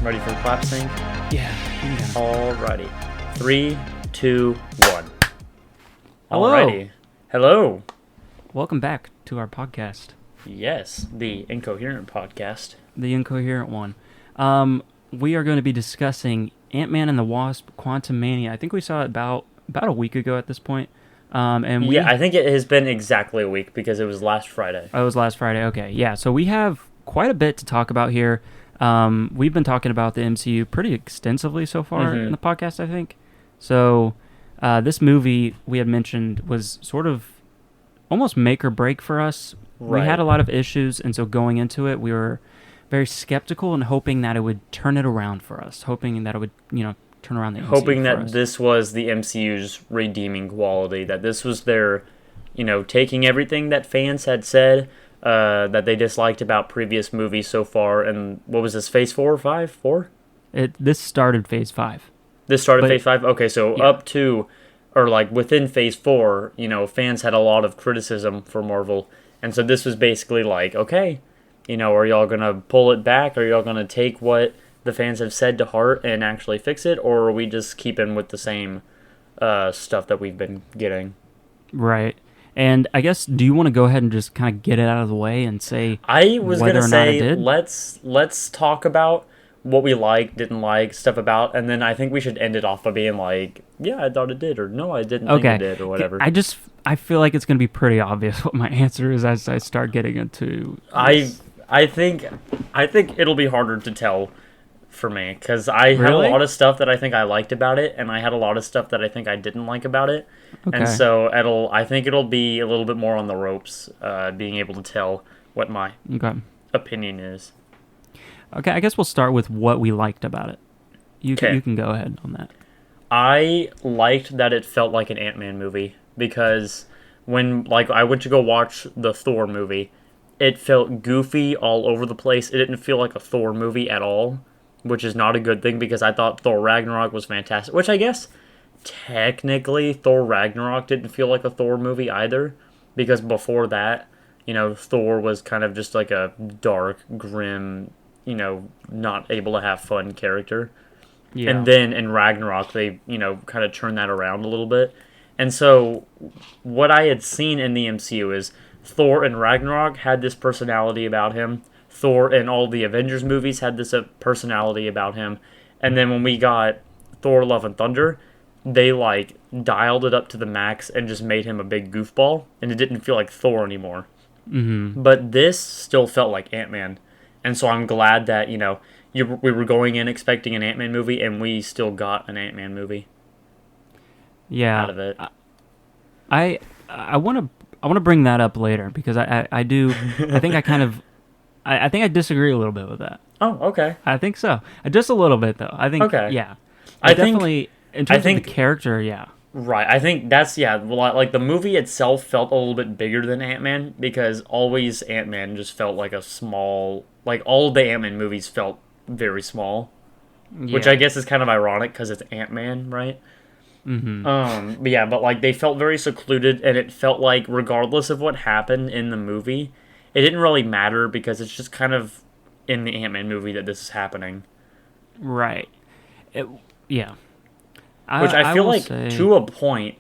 Ready for the clap sync? Yeah. Alrighty. 3, 2, 1. Hello. Alrighty. Hello. Welcome back to our podcast. Yes, the Incoherent podcast. The Incoherent one. We are going to be discussing Ant-Man and the Wasp: Quantumania. I think we saw it about a week ago at this point. I think it has been exactly a week because it was last Friday. Oh, it was last Friday. Okay, yeah. So we have quite a bit to talk about here. We've been talking about the MCU pretty extensively so far in the podcast, I think. So this movie we had mentioned was sort of almost make or break for us. Right. We had a lot of issues, and so going into it, we were very skeptical and hoping that it would turn it around for us, hoping that it would, turn around the MCU Hoping that for us. this was the MCU's redeeming quality, that this was their, taking everything that fans had said, that they disliked about previous movies so far, and what was this, Phase 4 or 5? 4? This started Phase 5. This started Phase 5? Okay, so yeah. up to, or like within Phase 4, fans had a lot of criticism for Marvel, and so this was basically like, okay, are y'all going to pull it back? Are y'all going to take what the fans have said to heart and actually fix it? Or are we just keeping with the same stuff that we've been getting? Right. And I guess, do you want to go ahead and just kind of get it out of the way and say I was going to say, let's talk about what we liked, didn't like, stuff about, and then I think we should end it off by being like, yeah, I thought it did, or no, I didn't think it did, or whatever. I feel like it's going to be pretty obvious what my answer is as I start getting into this. I think it'll be harder to tell for me, because I had a lot of stuff that I think I liked about it, and I had a lot of stuff that I think I didn't like about it. Okay. And so I think it'll be a little bit more on the ropes, being able to tell what my opinion is. Okay, I guess we'll start with what we liked about it. You can go ahead on that. I liked that it felt like an Ant-Man movie, because when I went to go watch the Thor movie, it felt goofy all over the place. It didn't feel like a Thor movie at all, which is not a good thing because I thought Thor Ragnarok was fantastic, which I guess technically Thor Ragnarok didn't feel like a Thor movie either, because before that, Thor was kind of just like a dark, grim, not able to have fun character. Yeah. And then in Ragnarok, they, kind of turned that around a little bit. And so what I had seen in the MCU is Thor in Ragnarok had this personality about him. Thor in all the Avengers movies had this personality about him. And then when we got Thor Love and Thunder, they dialed it up to the max and just made him a big goofball. And it didn't feel like Thor anymore. Mm-hmm. But this still felt like Ant-Man. And so I'm glad that, we were going in expecting an Ant-Man movie, and we still got an Ant-Man movie. Yeah. Out of it. I want to bring that up later, because I do I think I think I disagree a little bit with that. Oh, okay. I think so. Just a little bit, though. I think yeah. I definitely in terms of the character, yeah. Right. I think that's the movie itself felt a little bit bigger than Ant-Man, because always Ant-Man just felt like a small, all of the Ant-Man movies felt very small. Yeah. Which I guess is kind of ironic because it's Ant-Man, right? Mm-hmm. But they felt very secluded, and it felt like regardless of what happened in the movie, it didn't really matter because it's just kind of in the Ant-Man movie that this is happening. Right. Yeah. Which I feel like, to a point,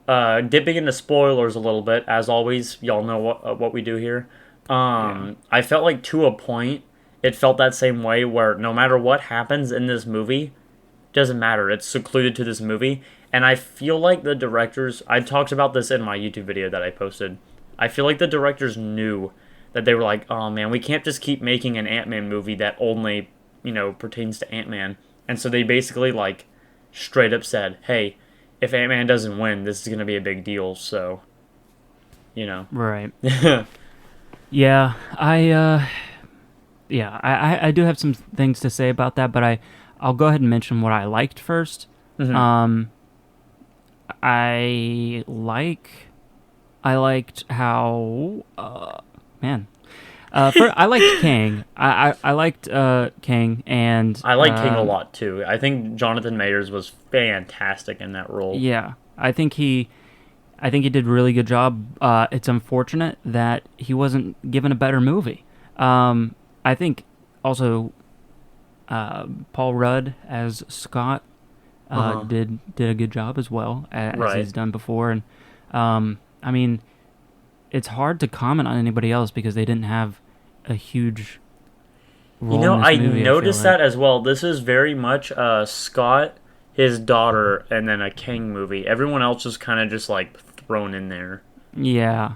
dipping into spoilers a little bit, as always, y'all know what we do here. I felt like, to a point, it felt that same way, where no matter what happens in this movie, doesn't matter. It's secluded to this movie. And I feel like the directors, I talked about this in my YouTube video that I posted, I feel like the directors knew that they were like, oh man, we can't just keep making an Ant-Man movie that only, pertains to Ant-Man. And so they basically, straight up said, hey, if Ant-Man doesn't win, this is going to be a big deal, so, Right. Yeah, I do have some things to say about that, but I'll go ahead and mention what I liked first. Mm-hmm. I liked how, I liked Kang. I liked Kang, and I like Kang a lot too. I think Jonathan Majors was fantastic in that role. Yeah, I think he did a really good job. It's unfortunate that he wasn't given a better movie. I think also Paul Rudd as Scott Uh-huh. did a good job as well as Right. he's done before. And I mean, it's hard to comment on anybody else because they didn't have a huge You role know, in this I movie, I feel noticed like. that as well. This is very much Scott, his daughter, and then a King movie. Everyone else is kind of just like thrown in there. Yeah.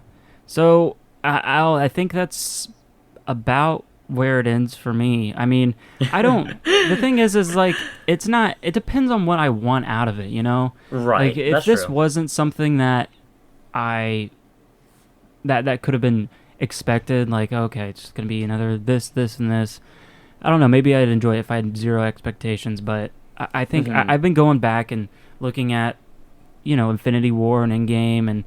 So I think that's about where it ends for me. I mean, I don't. The thing is like it's not. It depends on what I want out of it. You know, like Right. if That's this true. wasn't something that I that could have been expected, like okay, it's just gonna be another this, and this. I don't know. Maybe I'd enjoy it if I had zero expectations, but I think Hmm. I've been going back and looking at Infinity War and Endgame and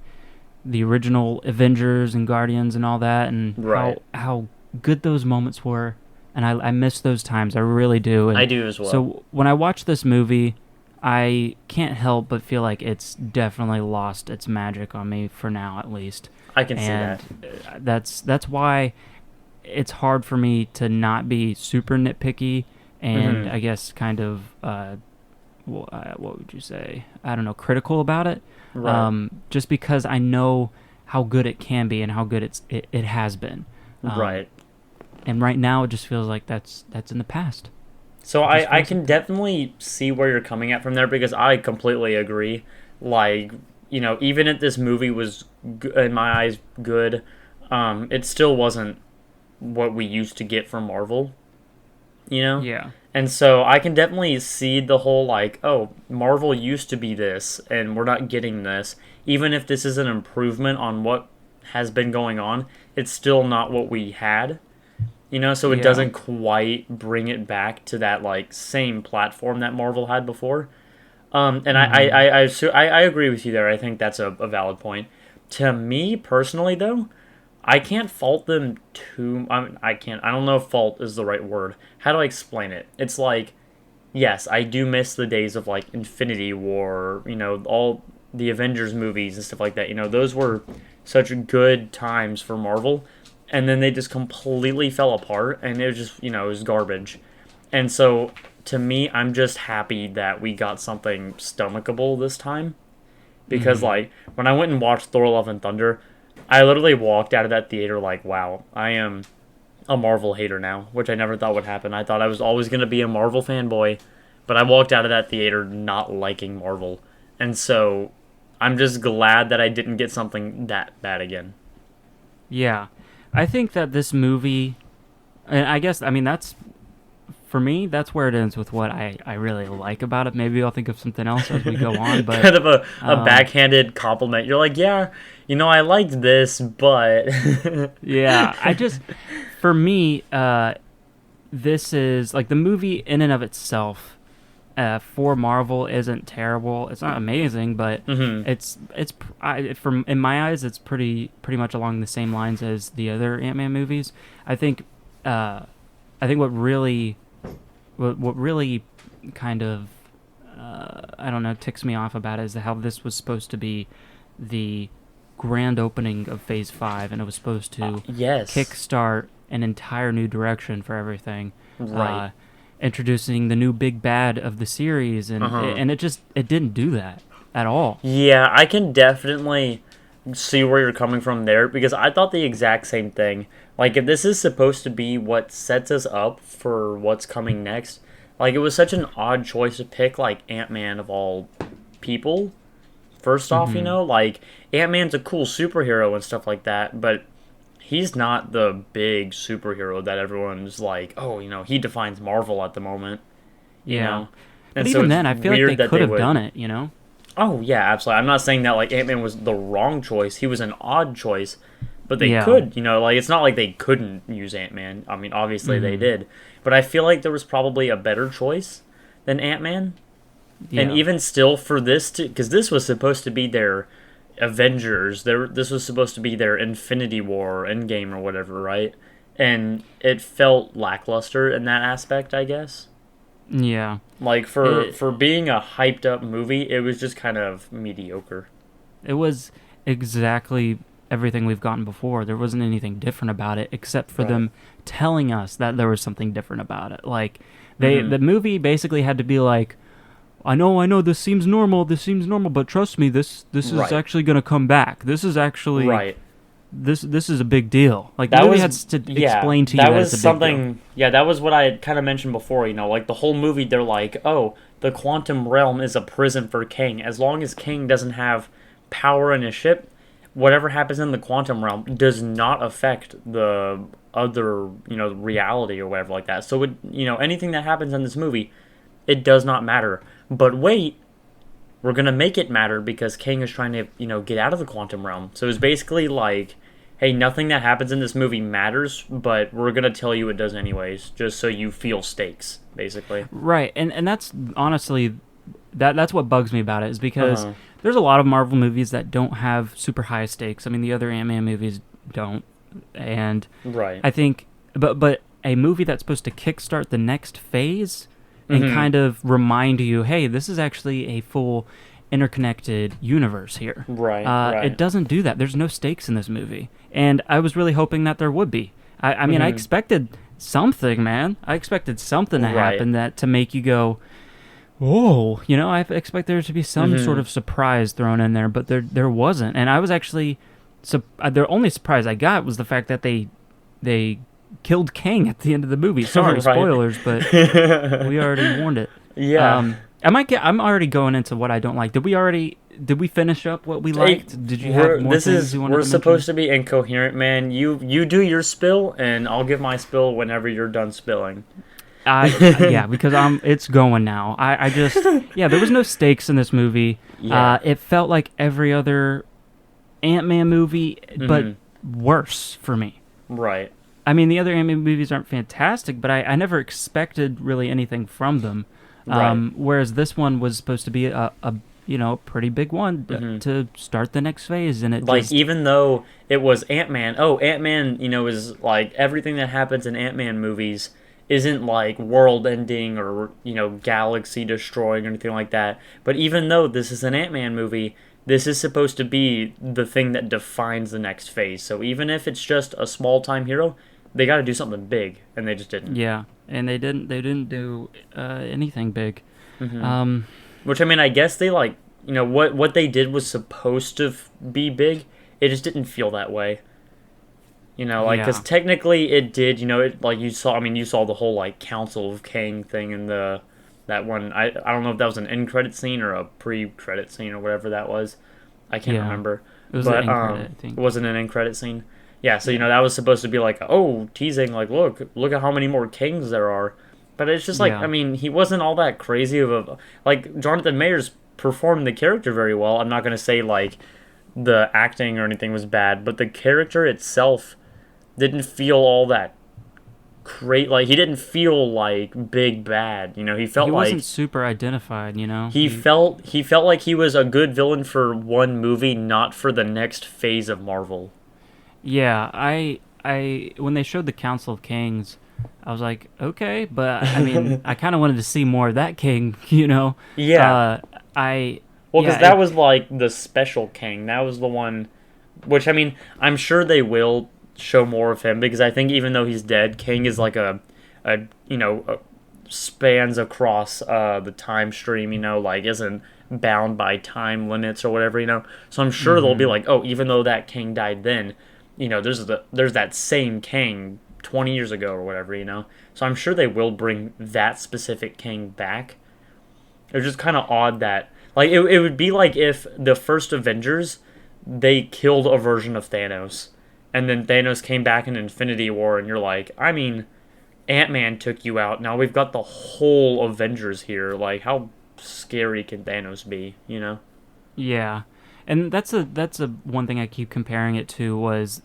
the original Avengers and Guardians and all that, and Right. how good those moments were, and I miss those times. I really do. I And do as well. so when I watch this movie, I can't help but feel like it's definitely lost its magic on me for now, at least. I can see And that. that's why it's hard for me to not be super nitpicky and Hmm. I guess kind of what would you say? I don't know, critical about it. Right. Just because I know how good it can be and how good it has been. Um, Right. and right now, it just feels like that's in the past. So It just I feels like can that. definitely see where you're coming at from there because I completely agree. Like, even if this movie was, in my eyes, good, it still wasn't what we used to get from Marvel, you know? Yeah. And so I can definitely see the whole, like, oh, Marvel used to be this, and we're not getting this. Even if this is an improvement on what has been going on, it's still not what we had, so it Yeah. doesn't quite bring it back to that, like, same platform that Marvel had before. And Mm-hmm. I agree with you there. I think that's a valid point. To me personally, though, I can't fault them too. I can't. I don't know if fault is the right word. How do I explain it? It's like, yes, I do miss the days of like Infinity War. All the Avengers movies and stuff like that. Those were such good times for Marvel, and then they just completely fell apart, and it was just it was garbage. And so to me, I'm just happy that we got something stomachable this time because Mm-hmm. like when I went and watched Thor: Love and Thunder, I literally walked out of that theater like, wow, I am a Marvel hater now, which I never thought would happen. I thought I was always going to be a Marvel fanboy, but I walked out of that theater not liking Marvel. And so I'm just glad that I didn't get something that bad again. Yeah. I think that this movie, and I guess I mean that's for me. That's where it ends with what I really like about it. Maybe I'll think of something else as we go on, but Kind of a um, backhanded compliment. You're like, yeah, I liked this, but. yeah. I just for me, this is like the movie in and of itself for Marvel isn't terrible. It's not amazing, but Hmm. from in my eyes, it's pretty much along the same lines as the other Ant-Man movies. I think uh, I think what really kind of I don't know ticks me off about it is how this was supposed to be the grand opening of Phase 5, and it was supposed to Yes. kickstart an entire new direction for everything. Right. Uh, Introducing the new big bad of the series, Uh and huh. it didn't do that at all. Yeah, I can definitely see where you're coming from there because I thought the exact same thing. Like, if this is supposed to be what sets us up for what's coming next, like, it was such an odd choice to pick, like, Ant Man of all people. First off, Mm-hmm. like, Ant Man's a cool superhero and stuff like that, but he's not the big superhero that everyone's like, oh, he defines Marvel at the moment, you Yeah, know? but And so even it's then, I feel like they weird that could they have done would. it. You know? Oh yeah, absolutely. I'm not saying that like Ant Man was the wrong choice. He was an odd choice, but they Yeah. could, like it's not like they couldn't use Ant Man. I mean, obviously they Mm-hmm. did, but I feel like there was probably a better choice than Ant Man. And Yeah. even still, for this to, because this was supposed to be their Avengers, this was supposed to be their Infinity War Endgame or whatever, right? And it felt lackluster in that aspect, I guess. Yeah. Like for It for being a hyped up movie, it was just kind of mediocre. it was exactly everything we've gotten before. There wasn't anything different about it except for Right. them telling us that there was something different about it. Like The movie basically had to be like, I know, this seems normal, but trust me, this is actually going to come back. This is actually this is a big deal. Like, the movie has to explain to you that it's a big deal. Yeah, that was what I had kind of mentioned before. Like the whole movie, they're like, oh, the quantum realm is a prison for King. As long as King doesn't have power in his ship, whatever happens in the quantum realm does not affect the other, reality or whatever like that. So, anything that happens in this movie, it does not matter. But wait, we're going to make it matter because King is trying to, get out of the quantum realm. So it's basically like, hey, nothing that happens in this movie matters, but we're going to tell you it does anyways, just so you feel stakes, basically. Right, and that's honestly, that's what bugs me about it, is because there's a lot of Marvel movies that don't have super high stakes. I mean, the other Ant-Man movies don't, and I think, but a movie that's supposed to kickstart the next phase and kind of remind you, hey, this is actually a full interconnected universe here. Right. It doesn't do that. There's no stakes in this movie. And I was really hoping that there would be. I mean, I expected something, man. I expected something to happen that to make you go, whoa. I expect there to be some sort of surprise thrown in there, but there wasn't. And I was actually, the only surprise I got was the fact that they killed Kang at the end of the movie. Sorry, spoilers, but we already warned it. Yeah. I'm already going into what I don't like. Did we finish up what we liked? Did you have more things you wanted to mention? We're supposed to be incoherent, man. You do your spill, and I'll give my spill whenever you're done spilling. Because it's going now. I just there was no stakes in this movie. Yeah. It felt like every other Ant-Man movie, but worse for me. Right. I mean, the other Ant-Man movies aren't fantastic, but I never expected really anything from them. Whereas this one was supposed to be a pretty big one to start the next phase, and even though it was Ant-Man, Ant-Man, is like everything that happens in Ant-Man movies isn't like world-ending or galaxy-destroying or anything like that. But even though this is an Ant-Man movie, this is supposed to be the thing that defines the next phase. So even if it's just a small-time hero, they got to do something big, and they just didn't. Yeah, and they didn't do anything big. Which, I mean, I guess they what they did was supposed to be big. It just didn't feel that way. Because technically it did. You saw the whole Council of Kang thing in that one. I don't know if that was an end credit scene or a pre-credit scene or whatever that was. I can't remember. It was an end credit, I think. Was it an end credit scene? Yeah, so that was supposed to be teasing, look at how many more Kings there are. But it's just I mean, he wasn't all that crazy of a Jonathan Majors performed the character very well. I'm not gonna say the acting or anything was bad, but the character itself didn't feel all that great. He didn't feel like big bad. He felt he wasn't super identified. He felt like he was a good villain for one movie, not for the next phase of Marvel. Yeah, I when they showed the Council of Kings, I was like, okay, but I mean, I kind of wanted to see more of that King, Yeah. Because that was the special King. That was the one, which I mean, I'm sure they will show more of him because I think even though he's dead, King is spans across the time stream. Isn't bound by time limits or whatever. So I'm sure they'll be even though that King died then. There's that same King 20 years ago or whatever, So I'm sure they will bring that specific King back. It was just kind of odd that, it would be like if the first Avengers, they killed a version of Thanos, and then Thanos came back in Infinity War, and you're like, I mean, Ant-Man took you out, now we've got the whole Avengers here, how scary can Thanos be, Yeah. And that's a one thing I keep comparing it to was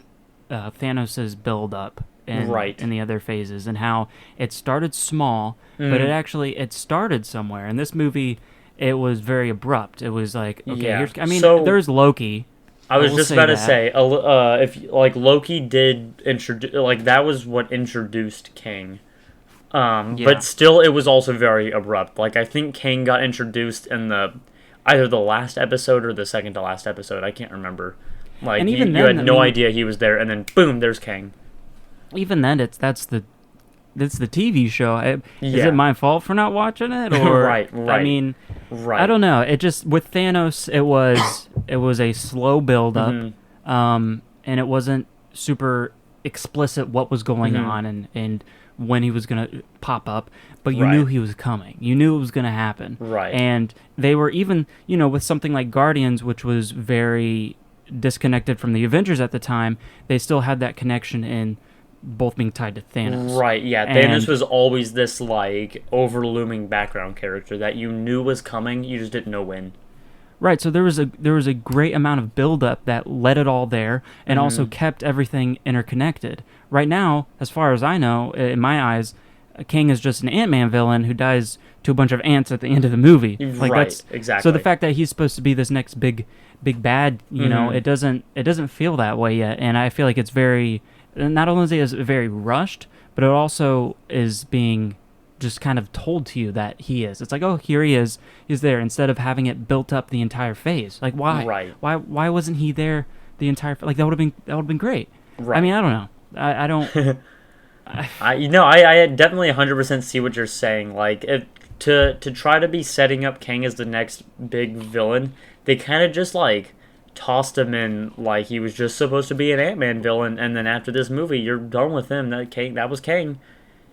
Thanos' build-up in the other phases, and how it started small, but it started somewhere. In this movie, it was very abrupt. It was there's Loki. I was just about to say, if Loki did introduce, that was what introduced King. But still, it was also very abrupt. I think King got introduced in either the last episode or the second to last episode. I can't remember. And even you had no idea he was there, and then boom, there's Kang. Even then, that's the it's the TV show. Is Yeah. it my fault for not watching it? Or Right. I mean, Right. I don't know. It just with Thanos, it was a slow build up, and it wasn't super explicit what was going on and when he was gonna pop up, but you knew he was coming. You knew it was gonna happen. Right. And they were even, you know, with something like Guardians, which was very disconnected from the Avengers at the time, they still had that connection in both being tied to Thanos. Right, yeah. Thanos was always this, like, overlooming background character that you knew was coming, you just didn't know when. Right, so there was a great amount of build-up that led it all there and also kept everything interconnected. Right now, as far as I know, in my eyes, King is just an Ant-Man villain who dies to a bunch of ants at the end of the movie. Like right, exactly. So the fact that he's supposed to be this next big bad, you know, it doesn't feel that way yet, and I feel like it's very, not only is it very rushed, but it also is being just kind of told to you that he is. It's like, oh, here he is. He's there, instead of having it built up the entire phase. Like, why? Right. Why wasn't he there the entire? Like, that would have been great. Right. I mean, I don't know. I don't. I definitely 100% see what you're saying. Like, to try to be setting up Kang as the next big villain, they kind of just like tossed him in like he was just supposed to be an Ant-Man villain, and then after this movie, you're done with him. That was Kang.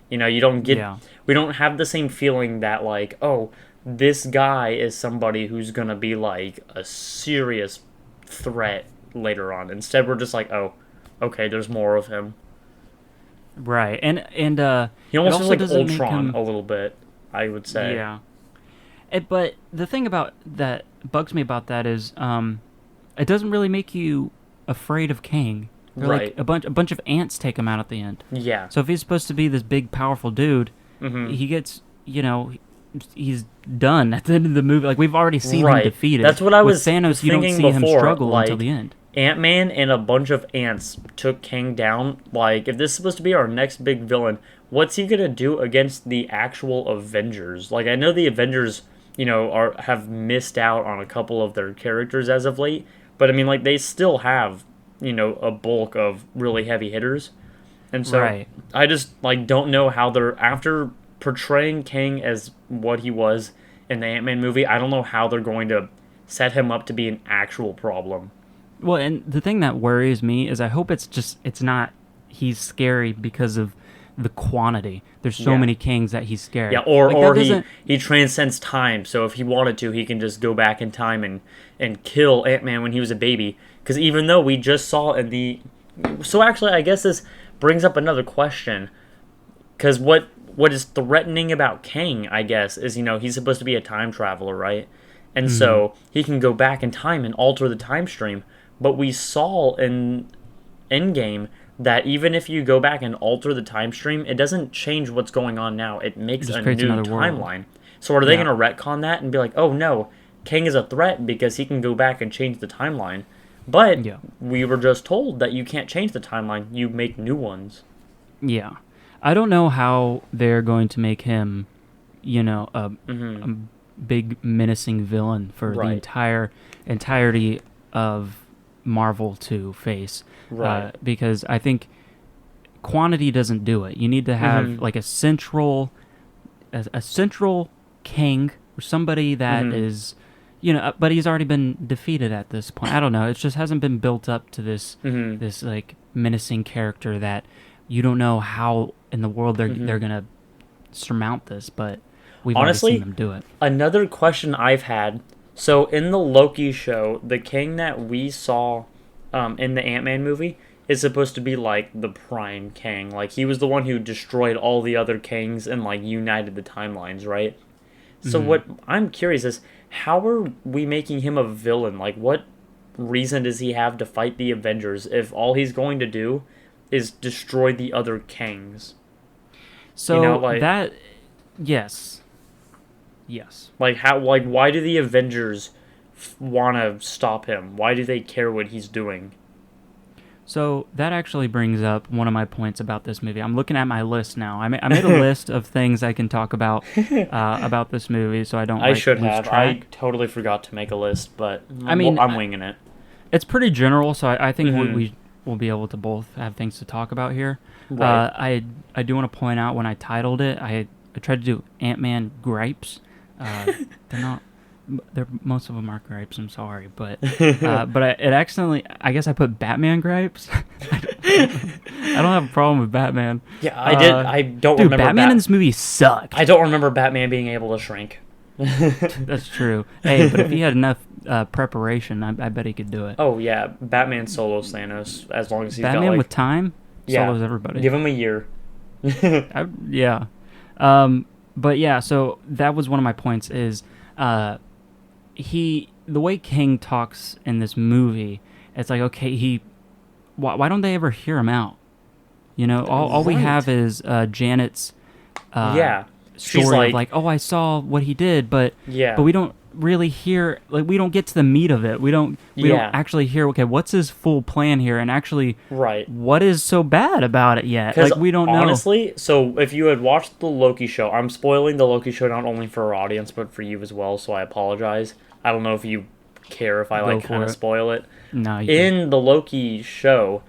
You know, you don't get. We don't have the same feeling that like, oh, this guy is somebody who's gonna be like a serious threat later on. Instead, we're just like, oh, okay, there's more of him. Right, and he almost feels like doesn't Ultron a little bit, I would say. Yeah. But the thing about that bugs me about that is, it doesn't really make you afraid of Kang. They're Right. like a bunch of ants take him out at the end. Yeah. So if he's supposed to be this big, powerful dude, he gets, you know, he's done at the end of the movie. Like, we've already seen him defeated. That's what I was With Thanos, you don't thinking see him before, struggle like, until the end. Ant-Man and a bunch of ants took Kang down. Like, if this is supposed to be our next big villain, what's he gonna do against the actual Avengers? Like, I know the Avengers, you know, have missed out on a couple of their characters as of late, but I mean, like, they still have, you know, a bulk of really heavy hitters. And so I just, like, don't know how they're, after portraying Kang as what he was in the Ant-Man movie, I don't know how they're going to set him up to be an actual problem. Well, and the thing that worries me is I hope it's not he's scary because of the quantity. There's so many Kangs that he's scary. Yeah, or like, he transcends time, so if he wanted to, he can just go back in time and kill Ant-Man when he was a baby. Because even though we just saw in the... So actually, I guess this brings up another question. Because what is threatening about Kang, I guess, is, you know, he's supposed to be a time traveler, right? And so he can go back in time and alter the time stream. But we saw in Endgame that even if you go back and alter the time stream, it doesn't change what's going on now. It makes a new timeline. So are they going to retcon that and be like, oh no, Kang is a threat because he can go back and change the timeline? But we were just told that you can't change the timeline. You make new ones. Yeah. I don't know how they're going to make him, you know, a big menacing villain for the entirety of Marvel to face, because I think quantity doesn't do it. You need to have like a central Kang, or somebody that is, you know, but he's already been defeated at this point. I don't know. It just hasn't been built up to this this like menacing character that you don't know how in the world they're gonna surmount this. But we've honestly already seen them do it. Another question I've had. So, in the Loki show, the Kang that we saw in the Ant-Man movie is supposed to be, like, the prime Kang. Like, he was the one who destroyed all the other Kangs and, like, united the timelines, right? So, what I'm curious is, how are we making him a villain? Like, what reason does he have to fight the Avengers if all he's going to do is destroy the other Kangs? So, you know, like, that... Yes. Like, how? Like, why do the Avengers want to stop him? Why do they care what he's doing? So that actually brings up one of my points about this movie. I'm looking at my list now. I made a list of things I can talk about this movie, so I don't. I should lose have. track. I totally forgot to make a list, but I mean, I'm winging it. It's pretty general, so I think we'll be able to both have things to talk about here. Right. I do want to point out when I titled it, I tried to do Ant-Man gripes. They're not. Most of them are gripes. I'm sorry, but it accidentally. I guess I put Batman gripes. I don't have a problem with Batman. Yeah, I did. I don't Dude, remember Batman in this movie sucked. I don't remember Batman being able to shrink. That's true. Hey, but if he had enough preparation, I bet he could do it. Oh yeah, Batman solos Thanos as long as he's Batman got like with time solos everybody. Give him a year. Yeah. But yeah, so that was one of my points is the way King talks in this movie, it's like, okay, why don't they ever hear him out? You know, all we have is Janet's story of like, oh, I saw what he did, but we don't really hear, like, we don't get to the meat of it. We don't actually hear, okay, what's his full plan here, and actually what is so bad about it yet? Like, we don't know. Honestly, so if you had watched the Loki show, I'm spoiling the Loki show not only for our audience, but for you as well, so I apologize. I don't know if you care if I like kind of spoil it. No, in the Loki show,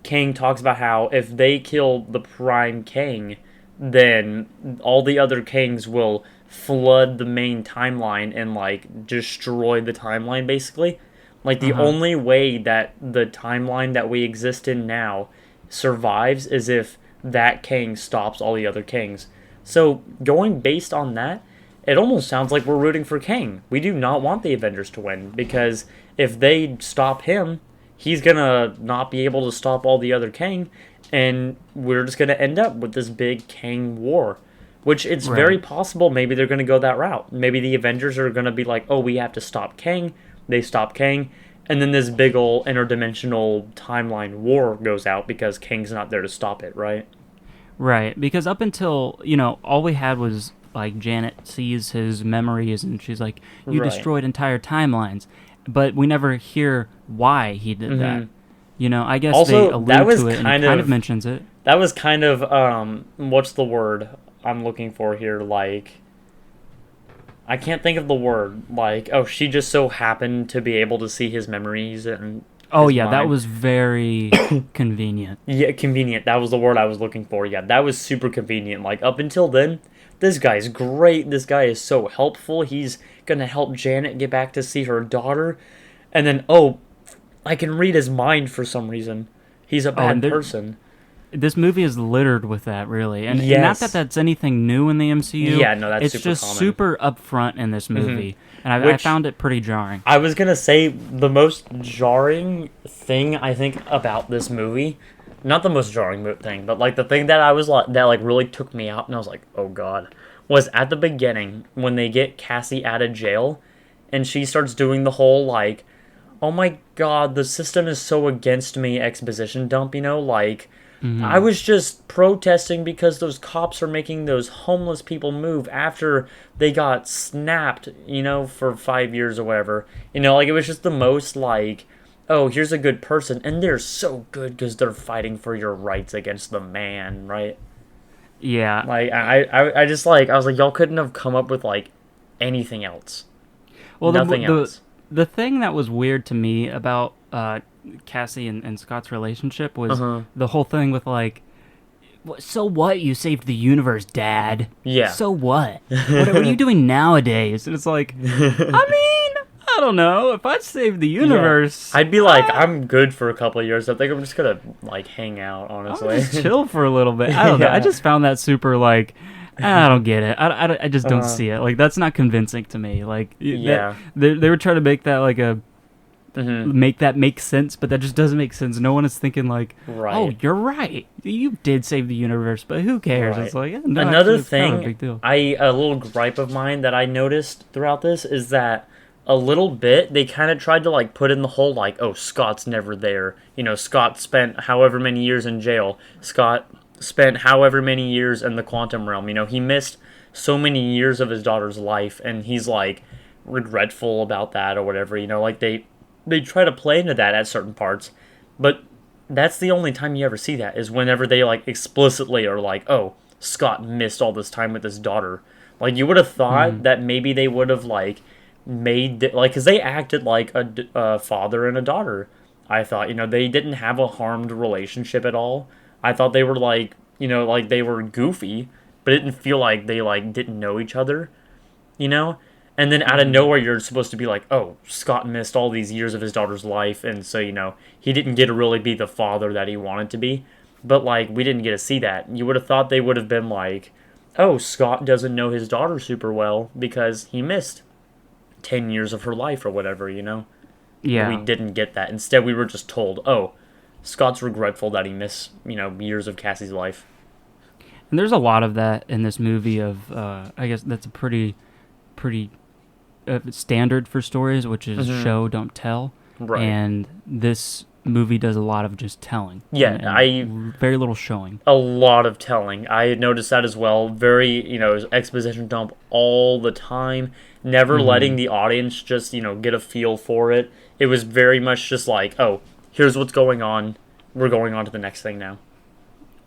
King talks about how if they kill the Prime King, then all the other kings will flood the main timeline and like destroy the timeline basically. Like the only way that the timeline that we exist in now survives is if that king stops all the other kings. So going based on that, it almost sounds like we're rooting for King. We do not want the Avengers to win because if they stop him, he's gonna not be able to stop all the other Kang, and we're just gonna end up with this big Kang war. Which it's very possible maybe they're gonna go that route. Maybe the Avengers are gonna be like, oh, we have to stop Kang. They stop Kang, and then this big ol' interdimensional timeline war goes out because Kang's not there to stop it, right? Right, because up until, all we had was, like, Janet sees his memories, and she's like, you destroyed entire timelines. But we never hear why he did that. I guess also, they allude to it, and it kind of mentions it. That was kind of, what's the word I'm looking for here? Like, I can't think of the word. Like, oh, she just so happened to be able to see his memories and... Oh, yeah, mind. That was very convenient. Yeah, convenient. That was the word I was looking for. Yeah, that was super convenient. Like, up until then, this guy's great. This guy is so helpful. He's going to help Janet get back to see her daughter. And then, oh, I can read his mind for some reason. He's a bad person. This movie is littered with that, really. And not that that's anything new in the MCU. Yeah, no, that's super common. It's just super upfront in this movie. And I found it pretty jarring. I was going to say the most jarring thing, I think, about this movie, not the most jarring thing, but like the thing that I was like, that like really took me out and I was like, oh God, was at the beginning when they get Cassie out of jail and she starts doing the whole like, oh my God, the system is so against me exposition dump, like... I was just protesting because those cops are making those homeless people move after they got snapped, for 5 years or whatever. Like, it was just the most, like, oh, here's a good person, and they're so good because they're fighting for your rights against the man, right? Yeah. Like, I just, like, I was like, y'all couldn't have come up with, like, anything else. Well, nothing else. The thing that was weird to me about Cassie and Scott's relationship was the whole thing with like, so what? You saved the universe, Dad. Yeah. So what? What are you doing nowadays? And it's like, I don't know. If I saved the universe, I'd be like, I'm good for a couple of years. I think I'm just gonna like hang out. Honestly, I'm just chill for a little bit. I don't know. I just found that super like. I don't get it. I just don't see it. Like, that's not convincing to me. Like, they were trying to make that like a make that make sense, but that just doesn't make sense. No one is thinking like, oh, you're right. You did save the universe, but who cares? Right. It's like, no, another actually, thing, it's not a big deal. A little gripe of mine that I noticed throughout this is that a little bit they kind of tried to like put in the whole like, oh, Scott's never there. Scott spent however many years in jail. Scott spent however many years in the quantum realm. He missed so many years of his daughter's life, and he's like regretful about that or whatever. Like they try to play into that at certain parts, but that's the only time you ever see that is whenever they like explicitly are like, oh, Scott missed all this time with his daughter. Like, you would have thought that maybe they would have like made like, because they acted like a father and a daughter. I thought, they didn't have a harmed relationship at all. I thought they were like, like they were goofy, but it didn't feel like they like didn't know each other, you know? And then out of nowhere, you're supposed to be like, oh, Scott missed all these years of his daughter's life, and so, he didn't get to really be the father that he wanted to be. But, like, we didn't get to see that. You would have thought they would have been like, oh, Scott doesn't know his daughter super well because he missed 10 years of her life or whatever, Yeah. We didn't get that. Instead, we were just told, oh, Scott's regretful that he missed, years of Cassie's life. And there's a lot of that in this movie of, I guess that's a pretty standard for stories, which is show, don't tell. Right. And this movie does a lot of just telling. Yeah, and very little showing. A lot of telling. I noticed that as well. Very, exposition dump all the time. Never letting the audience just, get a feel for it. It was very much just like, oh, here's what's going on. We're going on to the next thing now.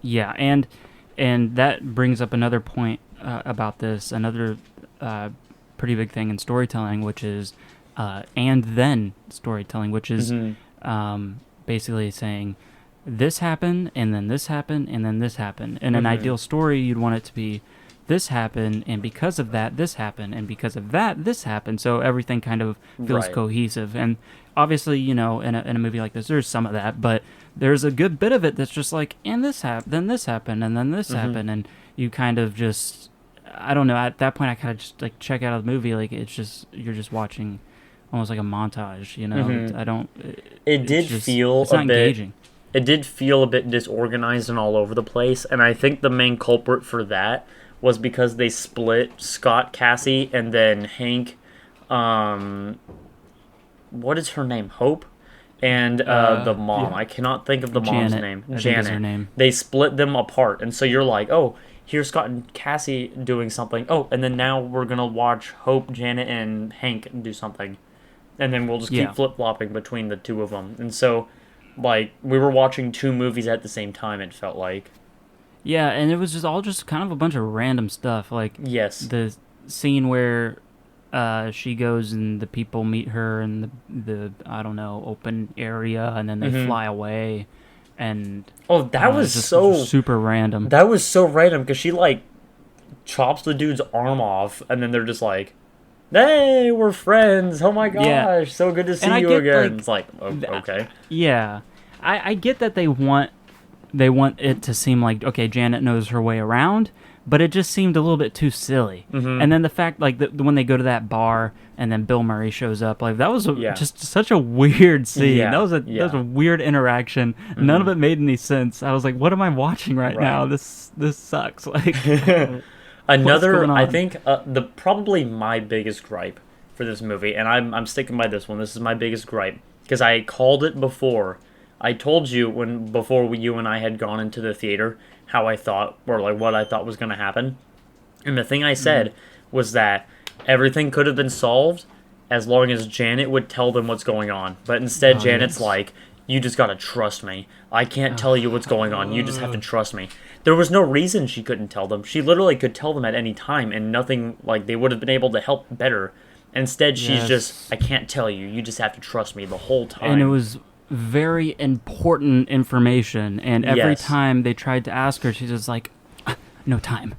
Yeah, and that brings up another point about this. Another pretty big thing in storytelling, which is and then storytelling, which is basically saying this happened and then this happened and then this happened. In an ideal story, you'd want it to be this happened and because of that this happened and because of that this happened, so everything kind of feels cohesive. And obviously, in a movie like this, there's some of that, but there's a good bit of it that's just like, and this happened, then this happened, and then this happened, and you kind of just, I don't know, at that point I kind of just like check out of the movie. Like, it's just, you're just watching almost like a montage, It did feel it's not a bit engaging. It did feel a bit disorganized and all over the place, and I think the main culprit for that was because they split Scott, Cassie, and then Hank, what is her name? Hope? And the mom. Yeah. I cannot think of the mom's name. Janet. Her name. They split them apart, and so you're like, oh, here's Scott and Cassie doing something. Oh, and then now we're going to watch Hope, Janet, and Hank do something. And then we'll just keep flip-flopping between the two of them. And so, like, we were watching two movies at the same time, it felt like. Yeah, and it was just all just kind of a bunch of random stuff. Like, yes, the scene where she goes and the people meet her in the I don't know, open area, and then they fly away. And that was just so super random. That was so random because she like chops the dude's arm off, and then they're just like, "Hey, we're friends! Oh my gosh, so good to see you again!" It's like, okay, yeah, I get that they want it to seem like, okay, Janet knows her way around, but it just seemed a little bit too silly. And then the fact, like, when they go to that bar and then Bill Murray shows up, like, that was just such a weird scene. That was a weird interaction. None of it made any sense. I was like, what am I watching right now? This sucks. Like, another, I think, probably my biggest gripe for this movie, and I'm sticking by this one. This is my biggest gripe because I called it before. I told you before you and I had gone into the theater how I thought, or like what I thought was going to happen. And the thing I said was that everything could have been solved as long as Janet would tell them what's going on. But instead, Janet's like, you just got to trust me. I can't tell you what's going on. You just have to trust me. There was no reason she couldn't tell them. She literally could tell them at any time, and nothing, like, they would have been able to help better. Instead, she's just, I can't tell you. You just have to trust me the whole time. And it was very important information, and every time they tried to ask her, she's just like, no time,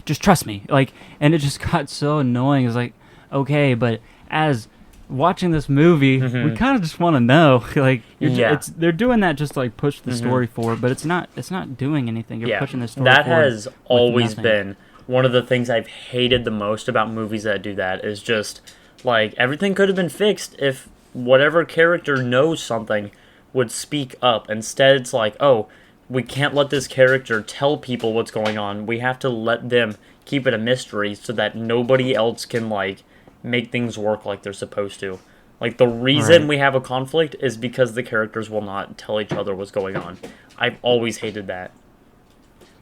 just trust me, like, and it just got so annoying. It's like, okay, but as watching this movie, we kind of just want to know, like, they're doing that just to, like, push the story forward, but it's not doing anything. You're pushing the story that forward. Has always been one of the things I've hated the most about movies that do that, is just like, everything could have been fixed if whatever character knows something would speak up. Instead, it's like, oh, we can't let this character tell people what's going on. We have to let them keep it a mystery so that nobody else can, like, make things work like they're supposed to. Like, the reason we have a conflict is because the characters will not tell each other what's going on. I've always hated that.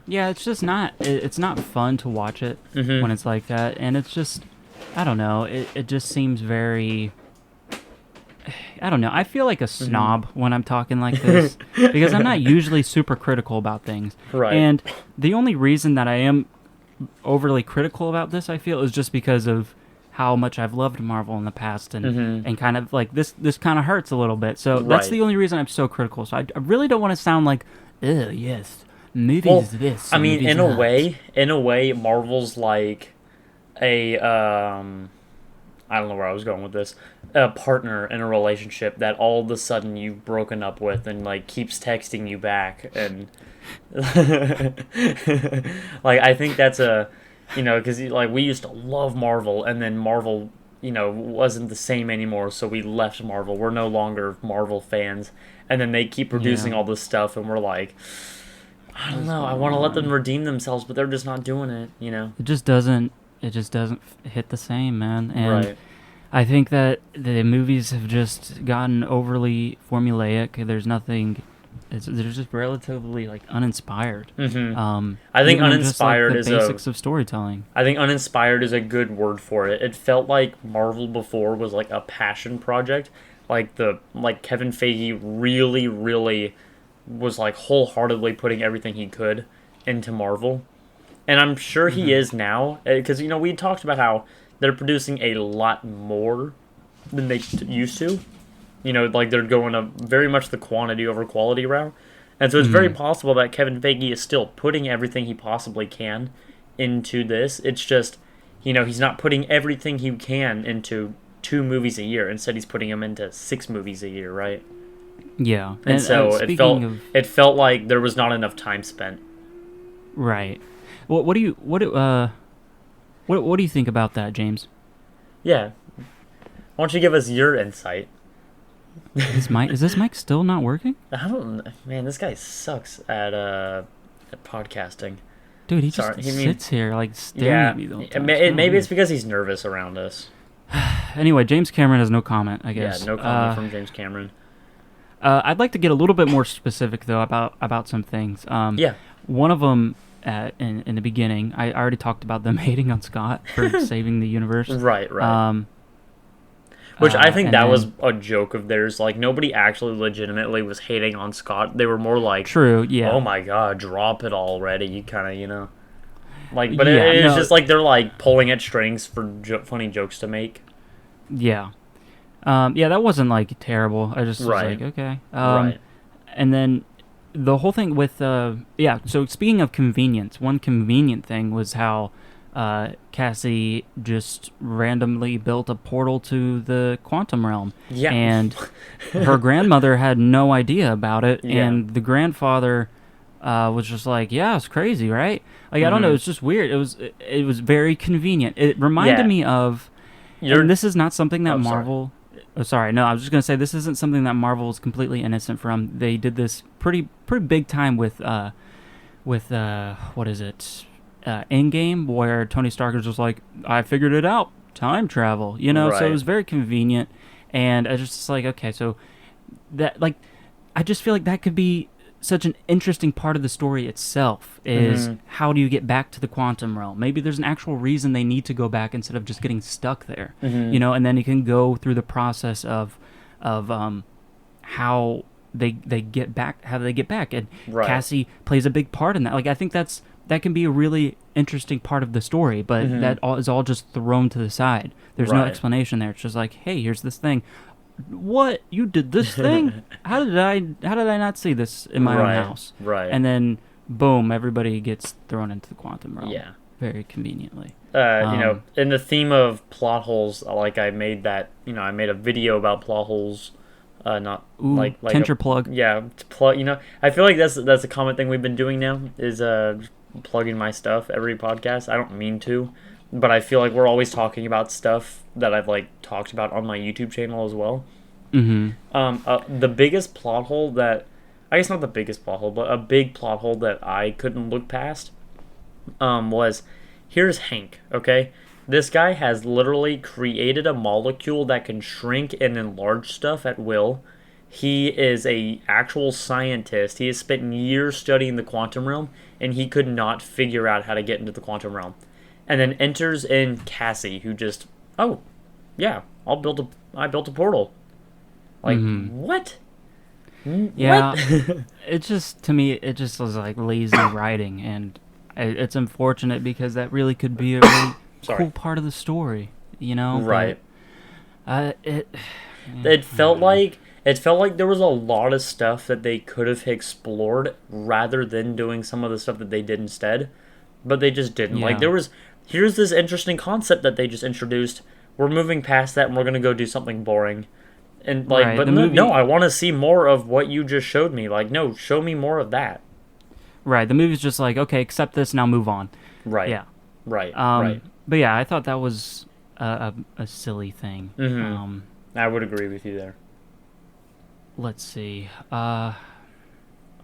Yeah, it's just not, it's not fun to watch it when it's like that. And it's just, I don't know, it just seems very, I don't know. I feel like a snob when I'm talking like this because I'm not usually super critical about things. Right. And the only reason that I am overly critical about this, I feel, is just because of how much I've loved Marvel in the past, and Mm-hmm. and kind of like this kind of hurts a little bit. So that's Right. the only reason I'm so critical. So I really don't want to sound like, oh yes, Well, movies this I and mean, movies that. in a way, Marvel's like a I don't know where I was going with this. A partner in a relationship that all of a sudden you've broken up with and like keeps texting you back and like I think that's a because like we used to love Marvel and then Marvel wasn't the same anymore, so we left Marvel. We're no longer Marvel fans, and then they keep producing Yeah, all this stuff, and we're like, I don't what's know. I going want to let them on? redeem themselves, but they're just not doing it. It just doesn't. It just doesn't hit the same, man. And Right. I think that the movies have just gotten overly formulaic. There's nothing. They're just relatively like uninspired. Mm-hmm. Um, I think even in just like uninspired the is a basics of storytelling. I think uninspired is a good word for it. It felt like Marvel before was like a passion project. Like Kevin Feige really, really was like wholeheartedly putting everything he could into Marvel. And I'm sure he Mm-hmm. is now because we talked about how they're producing a lot more than they used to. Like they're going a very much the quantity over quality route. And so it's very Mm-hmm. possible that Kevin Feige is still putting everything he possibly can into this. It's just, he's not putting everything he can into 2 movies a year. Instead, he's putting them into 6 movies a year, right? Yeah, And and so speaking of it felt like there was not enough time spent. right, what do you what do you think about that, James? Yeah. Why don't you give us your insight? Is this mic still not working? I don't. Man, this guy sucks at podcasting. Dude, he just Sorry, sits here like staring yeah. at me the whole time. It's kinda Maybe weird. it's because he's nervous around us. Anyway, James Cameron has no comment, I Yeah, guess. no comment from James Cameron. I'd like to get a little bit more specific though about some things. Yeah. One of them in the beginning, I already talked about them hating on Scott for saving the universe. Right. Um, Which I think and that then, was a joke of theirs. Like nobody actually legitimately was hating on Scott. They were more like, true. Yeah. "Oh my god, drop it already!" You kind of. Like, but Yeah. it was No. just like they're like pulling at strings for funny jokes to make. Yeah. Yeah. That wasn't like terrible. I just was Right. like, okay. Right. And then the whole thing with yeah. So speaking of convenience, one convenient thing was how Cassie just randomly built a portal to the quantum realm, Yeah. and her grandmother had no idea about it, Yeah. and the grandfather was just like, "Yeah, it's crazy, right?" Like I don't know, Mhm. it's just weird. It was very convenient. It reminded Yeah. me of, You're. and this is not something that Oh, sorry. Marvel. Oh, sorry, no, I was just gonna say this isn't something that Marvel is completely innocent from. They did this pretty big time with what is it, Endgame, where Tony Stark was just like, I figured it out, time travel, So it Right. was very convenient, and I just like, okay, so that like, I just feel like that could be such an interesting part of the story itself is Mhm. how do you get back to the quantum realm? Maybe there's an actual reason they need to go back instead of just getting stuck there, Mhm. and then you can go through the process of how they get back, and Right. Cassie plays a big part in that. Like I think that can be a really interesting part of the story, but Mhm. that all is all just thrown to the side. There's no Right. explanation there. It's just like, hey, here's this thing. What, you did this thing? How did I not see this in my Right. own house? Right. And then boom, everybody gets thrown into the quantum realm. Yeah. Very conveniently. In the theme of plot holes, like I made I made a video about plot holes. Not Ooh, like Tinter plug. Yeah, to plug. I feel like that's a common thing we've been doing now is plugging my stuff every podcast. I don't mean to, but I feel like we're always talking about stuff that I've like talked about on my YouTube channel as well. Mm-hmm. The biggest plot hole that, I guess not the biggest plot hole, but a big plot hole that I couldn't look past, was, here's Hank, okay? This guy has literally created a molecule that can shrink and enlarge stuff at will. He is a actual scientist. He has spent years studying the quantum realm, and he could not figure out how to get into the quantum realm. And then enters in Cassie, who just, oh, yeah, I built a portal. Like, what? Yeah, What? it just, to me, it just was like lazy writing, and it's unfortunate because that really could be a really Sorry. cool part of the story. you know. Right. But, It felt like there was a lot of stuff that they could have explored rather than doing some of the stuff that they did instead, but they just didn't. Like yeah. here's this interesting concept that they just introduced. We're moving past that and we're gonna go do something boring. And like, Right. but The no, movie. no, I want to see more of what you just showed me. Like, no, show me more of that. Right. The movie's just like, okay, accept this, now move on. Right. Yeah. Right. Right. But yeah, I thought that was a silly thing. Mm-hmm. I would agree with you there. Let's see. While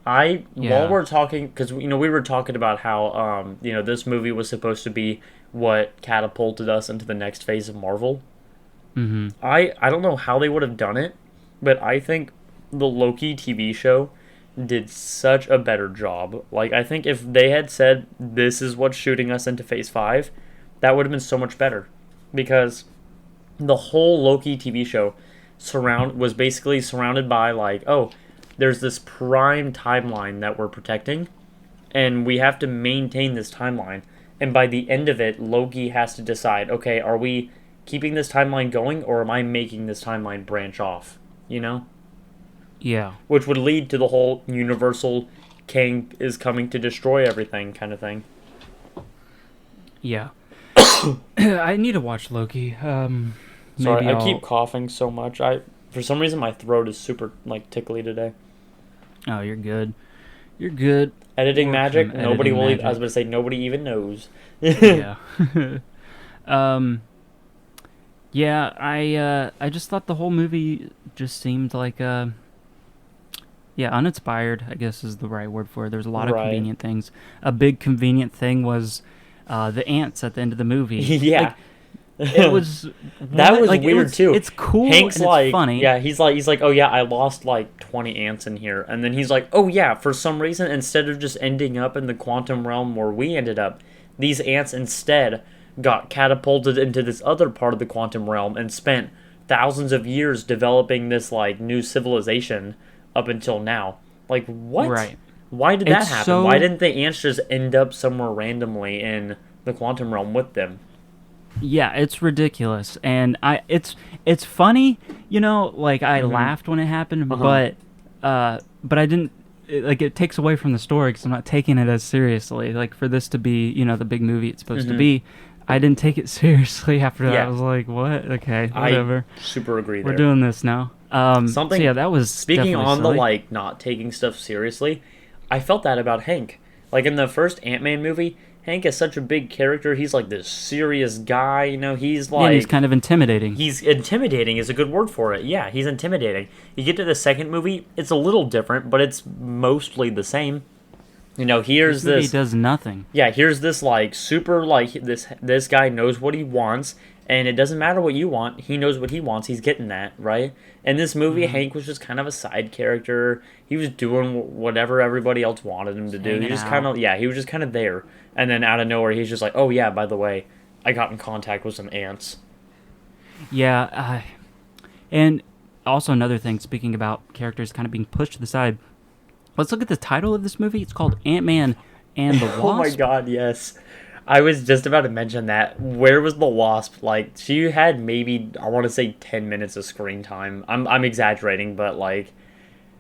Yeah. we're talking, because we were talking about how this movie was supposed to be what catapulted us into the next phase of Marvel. Mm-hmm. I don't know how they would have done it, but I think the Loki TV show did such a better job. Like, I think if they had said this is what's shooting us into phase 5, that would have been so much better, because the whole Loki TV show was basically surrounded by, like, oh, there's this prime timeline that we're protecting, and we have to maintain this timeline. And by the end of it, Loki has to decide, okay, are we keeping this timeline going, or am I making this timeline branch off? You know? Yeah. Which would lead to the whole universal Kang is coming to destroy everything kind of thing. Yeah. I need to watch Loki. Sorry, I keep coughing so much. For some reason my throat is super like tickly today. Oh, you're good. You're good. Editing magic. Nobody will. Magic. I was about to say nobody even knows. Yeah. Yeah. I just thought the whole movie just seemed like uninspired, I guess is the right word for it. There's a lot of convenient things. A big convenient thing was the ants at the end of the movie. Yeah. It was that was like, weird too. It's cool. Hank's and like, it's funny. yeah, he's like, oh yeah, I lost like 20 ants in here, and then he's like, oh yeah, for some reason, instead of just ending up in the quantum realm where we ended up, these ants instead got catapulted into this other part of the quantum realm and spent thousands of years developing this like new civilization up until now. Like, what? Right. Why did that happen? Why didn't the ants just end up somewhere randomly in the quantum realm with them? Yeah, it's ridiculous, and it's funny, like I laughed when it happened, but I didn't. It takes away from the story because I'm not taking it as seriously. Like, for this to be, the big movie it's supposed to be, I didn't take it seriously after that. I was like, what? Okay, whatever. I super agree there. We're doing this now. So yeah, that was speaking on silly. the like not taking stuff seriously. I felt that about Hank. Like in the first Ant-Man movie, Hank is such a big character. He's like this serious guy, he's like... Yeah, he's kind of intimidating. He's intimidating is a good word for it. Yeah, he's intimidating. You get to the second movie, it's a little different, but it's mostly the same. Here's this movie does nothing. Yeah, here's this like super like this guy knows what he wants, and it doesn't matter what you want. He knows what he wants. He's getting that, right? In this movie, Hank was just kind of a side character. He was doing whatever everybody else wanted him to do. He just kind of he was just kind of there. And then out of nowhere, he's just like, oh yeah, by the way, I got in contact with some ants. Yeah, and also another thing, speaking about characters kind of being pushed to the side, let's look at the title of this movie. It's called Ant-Man and the Wasp. Oh my god, yes. I was just about to mention that. Where was the Wasp? Like, she had maybe, I want to say 10 minutes of screen time. I'm exaggerating, but like,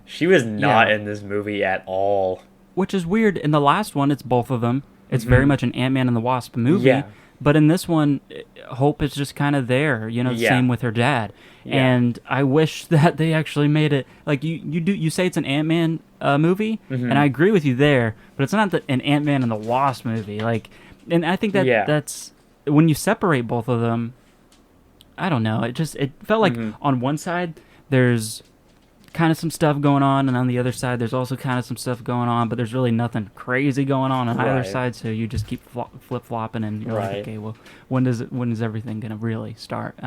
she was not in this movie at all. Which is weird. In the last one, it's both of them. It's very much an Ant-Man and the Wasp movie. Yeah. But in this one, Hope is just kind of there, same with her dad. Yeah. And I wish that they actually made it, like, you say it's an Ant-Man movie, and I agree with you there, but it's not an Ant-Man and the Wasp movie. Like, and I think that's, when you separate both of them, I don't know, it felt like on one side, there's kind of some stuff going on, and on the other side there's also kind of some stuff going on, but there's really nothing crazy going on either side, so you just keep flip-flopping, and you're like, okay, well, when is everything gonna really start?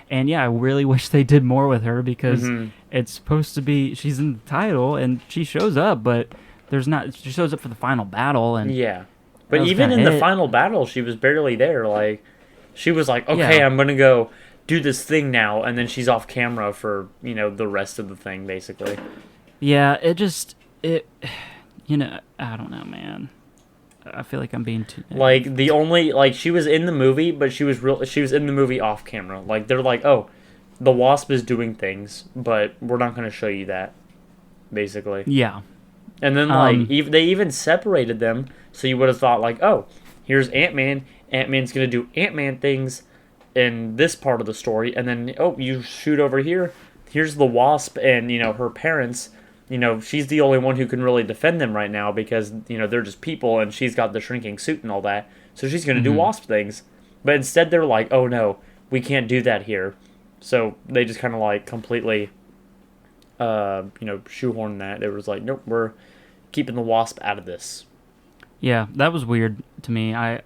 And yeah, I really wish they did more with her, because it's supposed to be, she's in the title and she shows up, but she shows up for the final battle, and but even in the final battle she was barely there. Like, she was like, okay, I'm gonna go do this thing now, and then she's off camera for the rest of the thing, basically. Yeah, I don't know, man. I feel like I'm being too... Like, the only... Like, she was in the movie, but she was in the movie off camera. Like, they're like, oh, the Wasp is doing things, but we're not going to show you that, basically. Yeah. And then, like, they even separated them, so you would have thought, like, oh, here's Ant-Man. Ant-Man's going to do Ant-Man things in this part of the story. And then, oh, you shoot over here. Here's the Wasp and, her parents. She's the only one who can really defend them right now because, they're just people and she's got the shrinking suit and all that. So she's going to do Wasp things. But instead they're like, oh, no, we can't do that here. So they just kind of, like, completely... shoehorn that. It was like, nope, we're keeping the Wasp out of this. Yeah, that was weird to me. I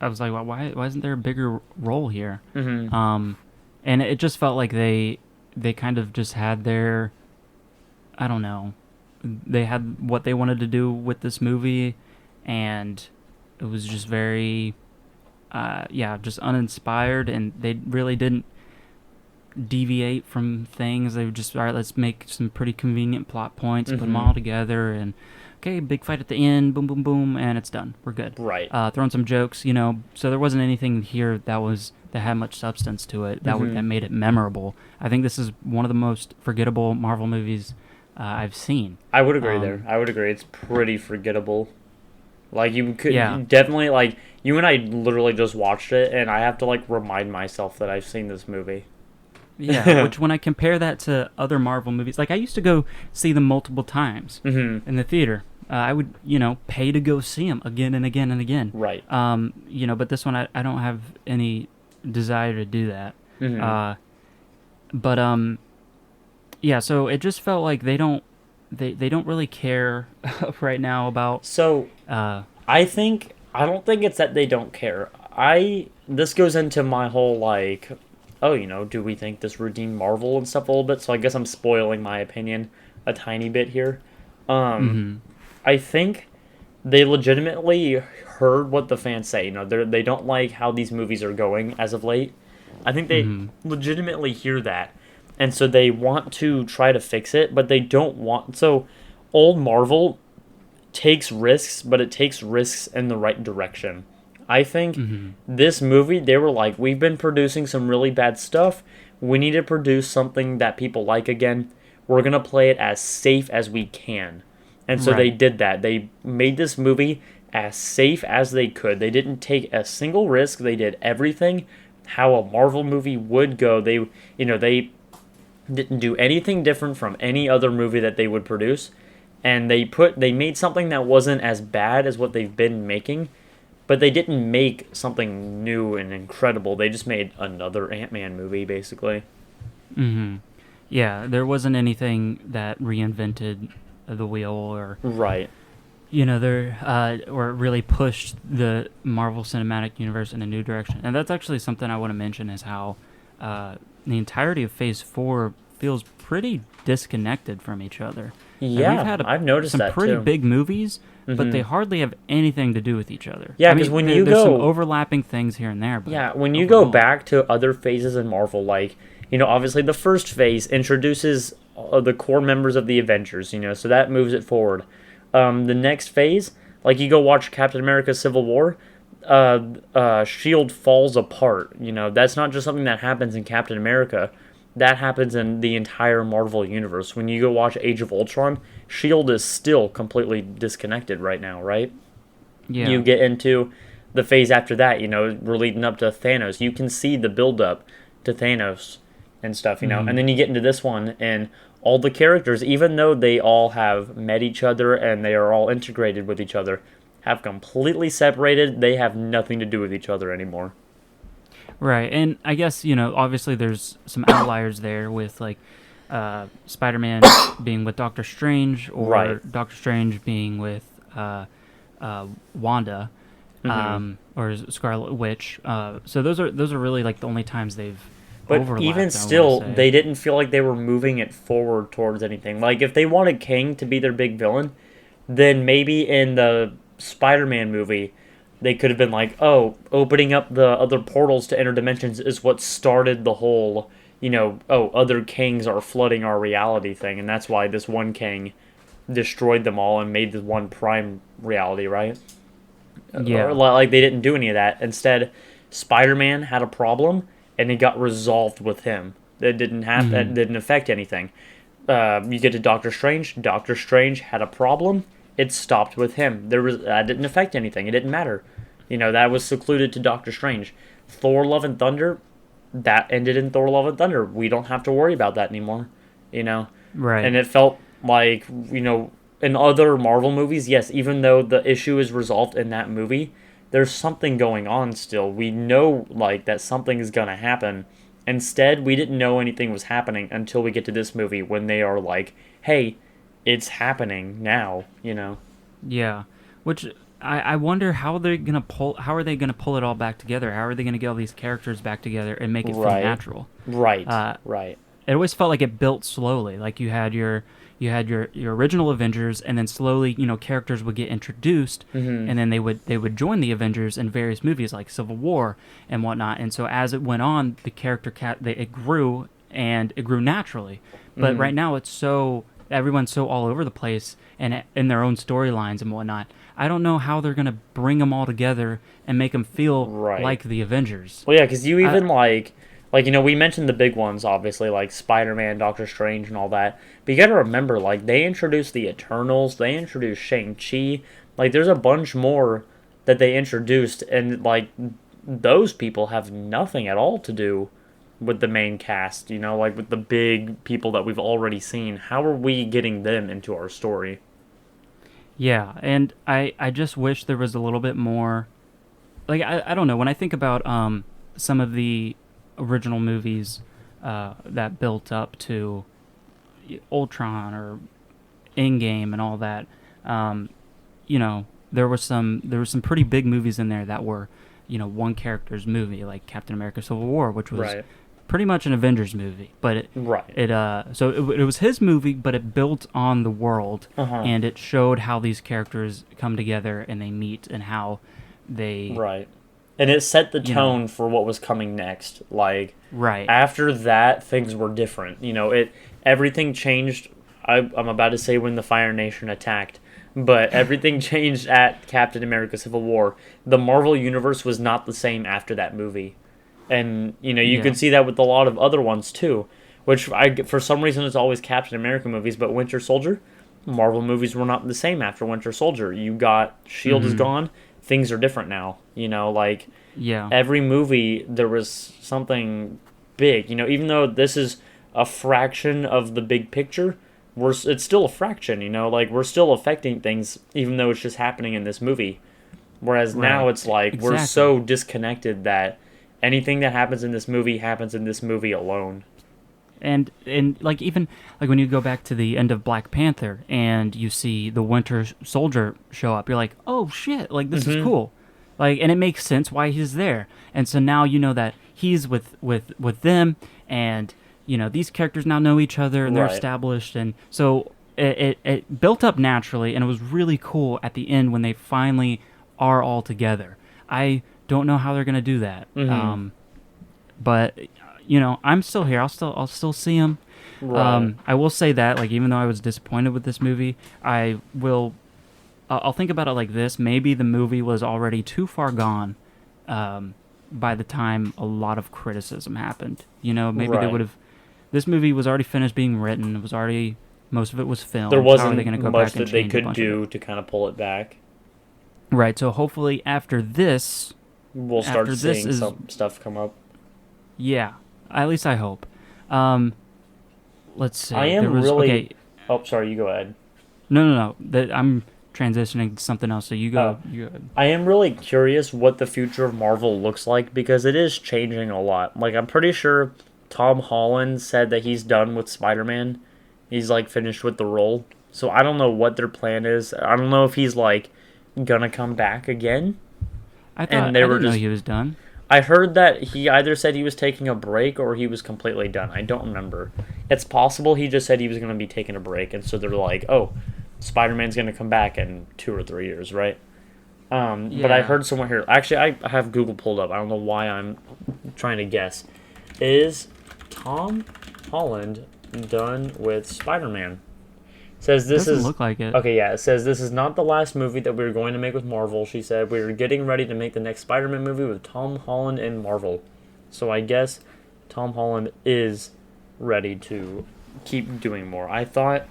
was like, well, why isn't there a bigger role here? Mm-hmm. And it just felt like they kind of just had their, I don't know, they had what they wanted to do with this movie, and it was just very, just uninspired, and they really didn't deviate from things. They were just, all right, let's make some pretty convenient plot points, put them all together, and okay, big fight at the end, boom, boom, boom, and it's done. We're good. Right. Throwing some jokes, so there wasn't anything here that had much substance to it that made it memorable. I think this is one of the most forgettable Marvel movies I've seen. I would agree there. I would agree. It's pretty forgettable. Like, you could definitely, like, you and I literally just watched it, and I have to, like, remind myself that I've seen this movie. Yeah, which when I compare that to other Marvel movies, like I used to go see them multiple times in the theater. I would, pay to go see them again and again and again. Right. But this one I don't have any desire to do that. So it just felt like they don't really care right now about. So I don't think it's that they don't care. This goes into my whole like, oh, do we think this redeemed Marvel and stuff a little bit? So I guess I'm spoiling my opinion a tiny bit here. I think they legitimately heard what the fans say. They don't like how these movies are going as of late. I think they legitimately hear that. And so they want to try to fix it, but they don't want... So old Marvel takes risks, but it takes risks in the right direction. I think this movie, they were like, we've been producing some really bad stuff. We need to produce something that people like again. We're going to play it as safe as we can. And so they did that. They made this movie as safe as they could. They didn't take a single risk. They did everything how a Marvel movie would go. They didn't do anything different from any other movie that they would produce. And they made something that wasn't as bad as what they've been making. But they didn't make something new and incredible. They just made another Ant-Man movie, basically. Yeah, there wasn't anything that reinvented the wheel or... Right. Or really pushed the Marvel Cinematic Universe in a new direction. And that's actually something I want to mention is how the entirety of Phase 4 feels pretty disconnected from each other. Yeah, I've noticed some that pretty too. Big movies, but they hardly have anything to do with each other. Yeah, because there's some overlapping things here and there. But when you go back to other phases in Marvel, like, obviously the first phase introduces the core members of the Avengers, so that moves it forward. The next phase, like you go watch Captain America Civil War, S.H.I.E.L.D. falls apart. That's not just something that happens in Captain America. That happens in the entire Marvel universe. When you go watch Age of Ultron, S.H.I.E.L.D. is still completely disconnected right now, right? Yeah. You get into the phase after that, we're leading up to Thanos. You can see the build-up to Thanos and stuff, And then you get into this one, and all the characters, even though they all have met each other and they are all integrated with each other, have completely separated. They have nothing to do with each other anymore. Right, and I guess, obviously there's some outliers there with, like, Spider-Man being with Doctor Strange, or Doctor Strange being with Wanda, or Scarlet Witch. So those are really, like, the only times they've overlapped. But even still, they didn't feel like they were moving it forward towards anything. Like, if they wanted Kang to be their big villain, then maybe in the Spider-Man movie... They could have been like, oh, opening up the other portals to interdimensions is what started the whole, other Kangs are flooding our reality thing, and that's why this one Kang destroyed them all and made the one prime reality, right? Yeah. Or like they didn't do any of that. Instead, Spider-Man had a problem and it got resolved with him. That didn't affect anything. You get to Doctor Strange. Doctor Strange had a problem. It stopped with him. That didn't affect anything. It didn't matter. That was secluded to Doctor Strange. Thor: Love and Thunder, that ended in Thor: Love and Thunder. We don't have to worry about that anymore. Right. And it felt like in other Marvel movies, yes, even though the issue is resolved in that movie, there's something going on still. We know like that something is gonna happen. Instead, we didn't know anything was happening until we get to this movie when they are like, "Hey, it's happening now." Yeah. Which I wonder how they're gonna pull. How are they gonna pull it all back together? How are they gonna get all these characters back together and make it feel Right. natural? Right. Uh, Right. it always felt like it built slowly. Like you had your original Avengers, and then slowly, characters would get introduced, and then they would join the Avengers in various movies like Civil War and whatnot. And so as it went on, the it grew, and it grew naturally. But right now, everyone's so all over the place and in their own storylines and whatnot. I don't know how they're gonna bring them all together and make them feel Right. like the Avengers. Well, yeah, because you even we mentioned the big ones, obviously, like Spider-Man, Doctor Strange, and all that. But you gotta remember, like, they introduced the Eternals, they introduced Shang-Chi. Like, there's a bunch more that they introduced, and, like, those people have nothing at all to do with the main cast, like, with the big people that we've already seen. How are we getting them into our story? Yeah, and I just wish there was a little bit more. Like, I don't know, when I think about some of the original movies that built up to Ultron or Endgame and all that, there was some pretty big movies in there that were one character's movie, like Captain America: Civil War, which was Right. pretty much an Avengers movie, but Right. it was his movie, but it built on the world, Uh-huh. and it showed how these characters come together and they meet and how they Right. And it set the you know tone for what was coming next. Like, right. after that, things were different. Everything changed. I'm about to say when the Fire Nation attacked, but everything changed at Captain America: Civil War. The Marvel universe was not the same after that movie, and you Yeah. could see that with a lot of other ones too. Which for some reason it's always Captain America movies, but Winter Soldier, Marvel movies were not the same after Winter Soldier. You got Shield is gone. Things are different now. Like Yeah. every movie there was something big. Even though this is a fraction of the big picture, it's still a fraction. Like we're still affecting things, even though it's just happening in this movie. Whereas now Right. it's like we're Exactly. so disconnected that anything that happens in this movie happens in this movie alone. And like even like when you go back to the end of Black Panther and you see the Winter Soldier show up, you're like, oh shit, like this is cool, like, and it makes sense why he's there, and so now you know that he's with them, and these characters now know each other and they're Right. established, and so it built up naturally, and it was really cool at the end when they finally are all together. I don't know how they're gonna do that, but I'm still here. I'll still see him. Right. I will say that, like, even though I was disappointed with this movie, I'll think about it like this. Maybe the movie was already too far gone by the time a lot of criticism happened. Maybe they Right. would have. This movie was already finished being written. It was already most of it was filmed. There How are wasn't they going to go much back and that they change a could bunch of do it? to kind of pull it back. Right. So hopefully after this, We'll start After this seeing is- some stuff come up. yeah. At least I hope. Let's see. I am There was- really. okay. Oh, sorry. You go ahead. No. I'm transitioning to something else. So you go. Oh. You go. I am really curious what the future of Marvel looks like because it is changing a lot. Like, I'm pretty sure Tom Holland said that he's done with Spider-Man. He's, like, finished with the role. So I don't know what their plan is. I don't know if he's, like, gonna come back again. I thought they I were didn't know just- he was done. I heard that he either said he was taking a break or he was completely done. I don't remember. It's possible he just said he was going to be taking a break, and so they're like, oh, Spider-Man's going to come back in 2 or 3 years, right? But I Yeah. heard somewhere here. Actually, I have Google pulled up. I don't know why I'm trying to guess. Is Tom Holland done with Spider-Man? Says this Doesn't is look like it. okay. Yeah, it says this is not the last movie that we're going to make with Marvel. She said we're getting ready to make the next Spider-Man movie with Tom Holland and Marvel. So I guess Tom Holland is ready to keep doing more. I thought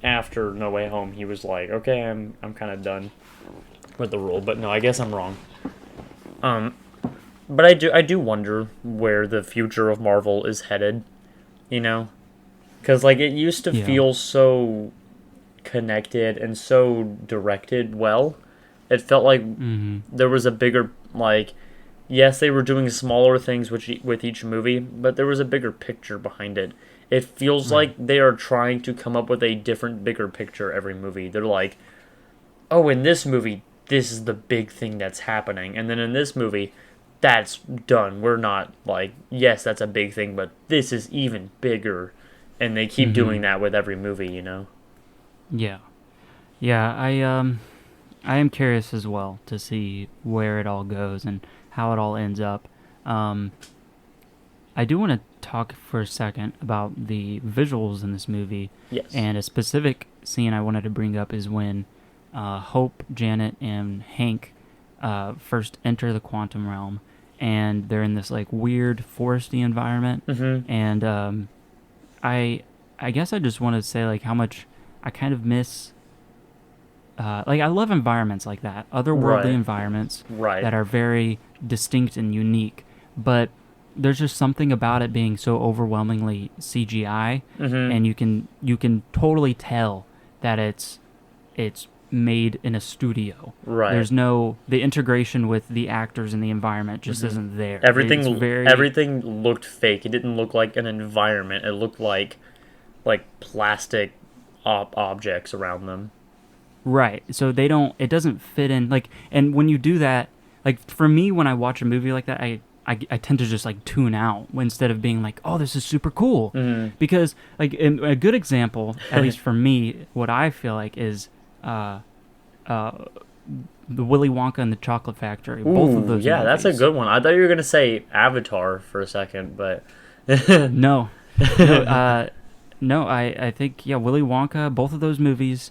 after No Way Home he was like, okay, I'm kind of done with the role, but no, I guess I'm wrong. Um, but I do wonder where the future of Marvel is headed. You know, because like it used to Yeah. feel so connected and so directed well. It felt like Mm-hmm. there was a bigger like yes, they were doing smaller things with each movie, but there was a bigger picture behind it. It feels Right. like they are trying to come up with a different, bigger picture every movie. They're like, oh, in this movie, this is the big thing that's happening. And then in this movie, that's done. We're not like, yes, that's a big thing, but this is even bigger. And they keep Mm-hmm. doing that with every movie, you know? Yeah. Yeah. I am curious as well to see where it all goes and how it all ends up. Um, I do want to talk for a second about the visuals in this movie, Yes. and a specific scene I wanted to bring up is when Hope, Janet, and Hank first enter the quantum realm, and they're in this like weird foresty environment, Mm-hmm. and I I guess I just want to say like how much I kind of miss. Like I love environments like that, otherworldly Right. environments Right. that are very distinct and unique. But there's just something about it being so overwhelmingly CGI, Mm-hmm. and you can totally tell that it's made in a studio. Right. There's no the integration with the actors and the environment just Mm-hmm. isn't there. It's Everything very everything looked fake. It didn't look like an environment. It looked like plastic objects around them. right. So they don't. It doesn't fit in. Like, and when you do that, like for me, when I watch a movie like that, I tend to just like tune out instead of being like, oh, this is super cool, Mm-hmm. because like a good example, at least for me, what I feel like is uh, uh, the Willy Wonka and the Chocolate Factory. Both of Ooh, those yeah, that's a movies. good one. I thought you were gonna say Avatar for a second, but No, no, no. I think yeah, Willy Wonka. Both of those movies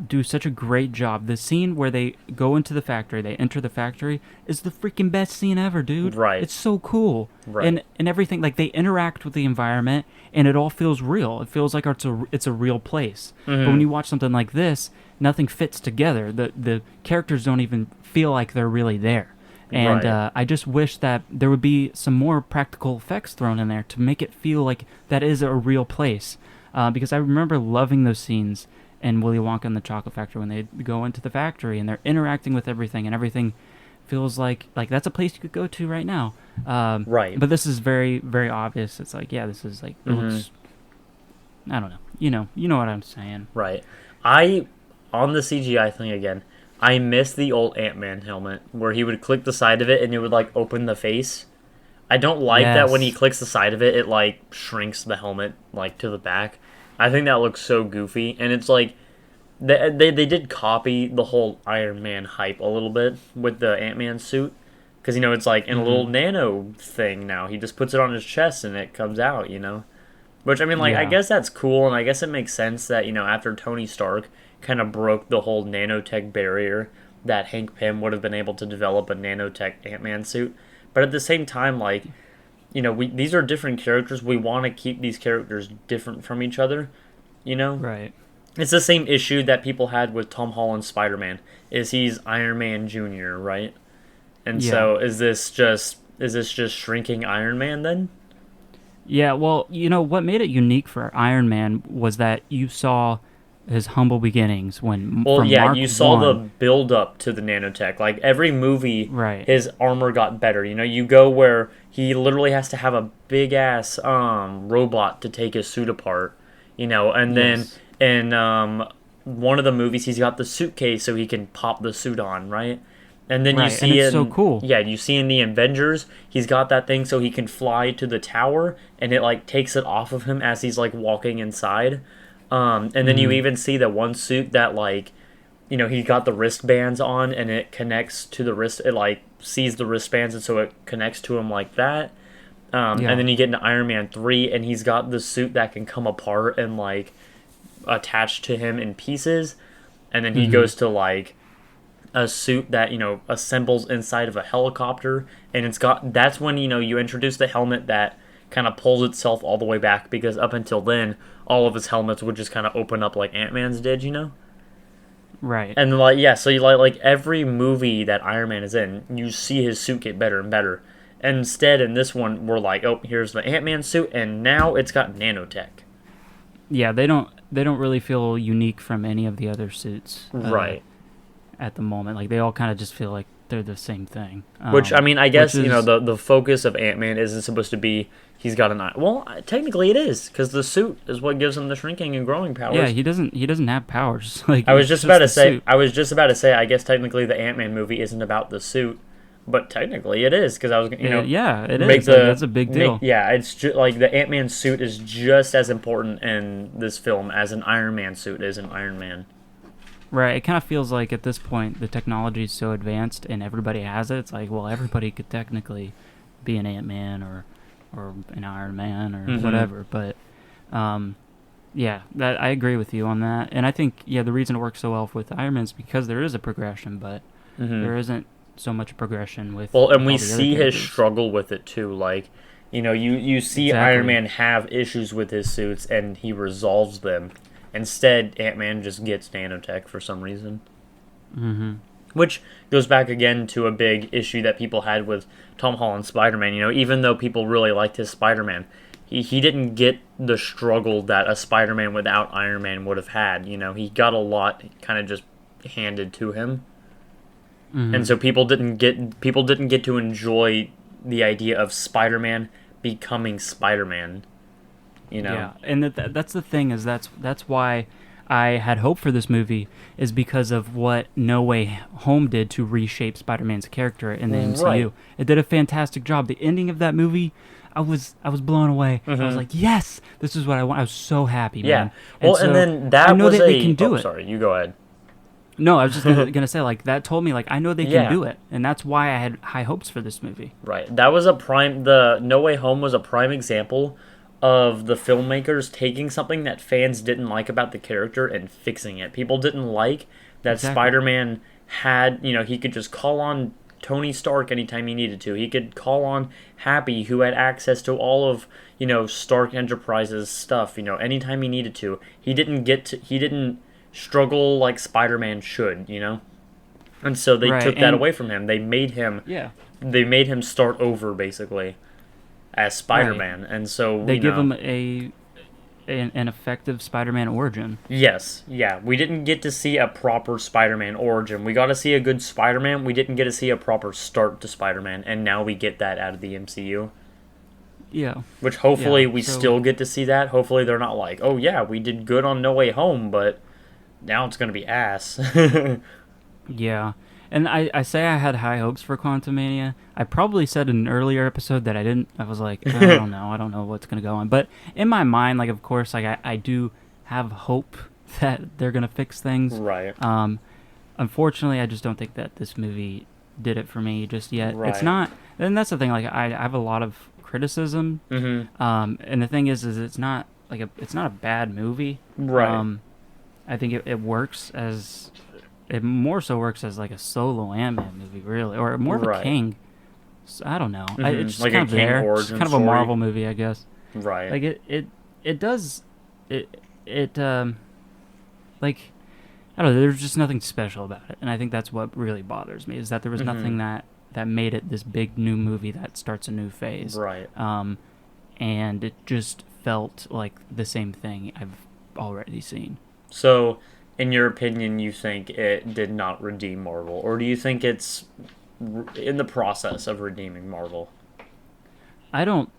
do such a great job. The scene where they go into the factory, they enter the factory, is the freaking best scene ever, dude. right, It's so cool, right. and everything. Like they interact with the environment, and it all feels real. It feels like it's a real place. But when Mm-hmm. you watch something like this, nothing fits together. The characters don't even feel like they're really there. And Right. I just wish that there would be some more practical effects thrown in there to make it feel like that is a real place. Because I remember loving those scenes in Willy Wonka and the Chocolate Factory when they go into the factory and they're interacting with everything, and everything feels like that's a place you could go to right now. Right. But this is very very obvious. It's like, yeah, this is like it Mm-hmm. looks. I don't know. You know what I'm saying. Right. I on the CGI thing again. I miss the old Ant-Man helmet where he would click the side of it and it would like open the face. I don't like that when he Yes. clicks the side of it, it like shrinks the helmet like to the back. I think that looks so goofy, and it's like they did copy the whole Iron Man hype a little bit with the Ant-Man suit, because it's like in a Mm-hmm. little nano thing now. He just puts it on his chest and it comes out, Which I mean, like I Yeah. guess that's cool, and I guess it makes sense that after Tony Stark kind of broke the whole nanotech barrier, that Hank Pym would have been able to develop a nanotech Ant-Man suit. But at the same time, like these are different characters. We want to keep these characters different from each other. You know, Right. it's the same issue that people had with Tom Holland's Spider-Man. Is he's Iron Man Junior, right? And Yeah. so is this just shrinking Iron Man then? Yeah, well, what made it unique for Iron Man was that you saw his humble beginnings when Well, from yeah, Mark you saw the 1. build up to the nanotech. Like every movie, Right. his armor got better. You go where he literally has to have a big ass robot to take his suit apart. And then Yes. in one of the movies, he's got the suitcase so he can pop the suit on, right? And then you Right, and see it's so in cool. yeah, you see in the Avengers, he's got that thing so he can fly to the tower, and it like takes it off of him as he's like walking inside. And then you Mhm. even see the one suit that like, he got the wristbands on, and it connects to the wrist. It like sees the wristbands, and so it connects to him like that. And Yeah. then you get into Iron Man 3, and he's got the suit that can come apart and like attached to him in pieces, and then he goes to like a suit that assembles inside of a helicopter, and that's when you introduce the helmet that kind of pulls itself all the way back, because up until then all of his helmets would just kind of open up like Ant-Man's did. Right. And like, yeah, so you like every movie that Iron Man is in, you see his suit get better and better. Instead, in this one, we're like, oh, here's the Ant-Man suit, and now it's got nanotech. Yeah, they don't really feel unique from any of the other suits. Right. At the moment, like they all kind of just feel like they're the same thing. Which, I mean, I guess the focus of Ant-Man isn't supposed to be he's got an eye. Well, technically it is, because the suit is what gives him the shrinking and growing powers. Yeah, he doesn't have powers. Like I was just about to say. Suit. I was just about to say. I guess technically the Ant-Man movie isn't about the suit, but technically it is, because I was yeah, it is. That's a big deal. It's just like the Ant-Man suit is just as important in this film as an Iron Man suit is in Iron Man. Right, it kind of feels like at this point the technology is so advanced and everybody has it. It's like, well, everybody could technically be an Ant-Man or an Iron Man or whatever. But yeah, that I agree with you on that. And I think the reason it works so well with Iron Man is because there is a progression, but there isn't so much progression with. Well, and we see his struggle with it too. Like, you see Iron Man have issues with his suits and he resolves them. Instead, Ant-Man just gets nanotech for some reason. Which goes back again to a big issue that people had with Tom Holland's Spider-Man. Even though people really liked his Spider-Man, he didn't get the struggle that a Spider-Man without Iron Man would have had. He got a lot kind of just handed to him. And so people didn't get to enjoy the idea of Spider-Man becoming Spider-Man. Yeah, and that's the thing, is that's why I had hope for this movie, is because of what No Way Home did to reshape Spider-Man's character in the MCU. Right. It did a fantastic job. The ending of that movie, I was blown away. I was like, yes, this is what I want. I was so happy, man. Yeah. Well, and then that I know was that they can do it. Sorry, you go ahead. No, I was just gonna say, like, that told me, like, I know they can do it, and that's why I had high hopes for this movie. Right. That was the No Way Home was a prime example of the filmmakers taking something that fans didn't like about the character and fixing it. People didn't like that Spider-Man had, he could just call on Tony Stark anytime he needed to. He could call on Happy, who had access to all of, Stark Enterprises stuff, anytime he needed to. He didn't struggle like Spider-Man should, And so they took that away from him. They made him start over, basically, as Spider-Man. Right. And so they give him an effective Spider-Man origin. Yes, yeah. We didn't get to see a proper Spider-Man origin. We got to see a good Spider-Man. We didn't get to see a proper start to Spider-Man, and now we get that out of the MCU. Yeah. Which hopefully we still get to see that. Hopefully they're not like, oh yeah, we did good on No Way Home, but now it's going to be ass. Yeah. And I say I had high hopes for Quantumania. I probably said in an earlier episode that I didn't. I was like, I don't know. I don't know what's going to go on. But in my mind, like, of course, like I do have hope that they're going to fix things. Right. Unfortunately, I just don't think that this movie did it for me just yet. Right. It's not. And that's the thing. Like, I have a lot of criticism. And the thing is it's not like it's not a bad movie. Right. I think it works as. It more so works as like a solo Ant-Man movie, really, or more of a King. So, I don't know. It's just like kind of there. It's kind of a Marvel movie, I guess. Right. Like it does like, I don't know. There's just nothing special about it, and I think that's what really bothers me, is that there was nothing that made it this big new movie that starts a new phase. Right. And it just felt like the same thing I've already seen. So, in your opinion, you think it did not redeem Marvel? Or do you think it's in the process of redeeming Marvel? I hope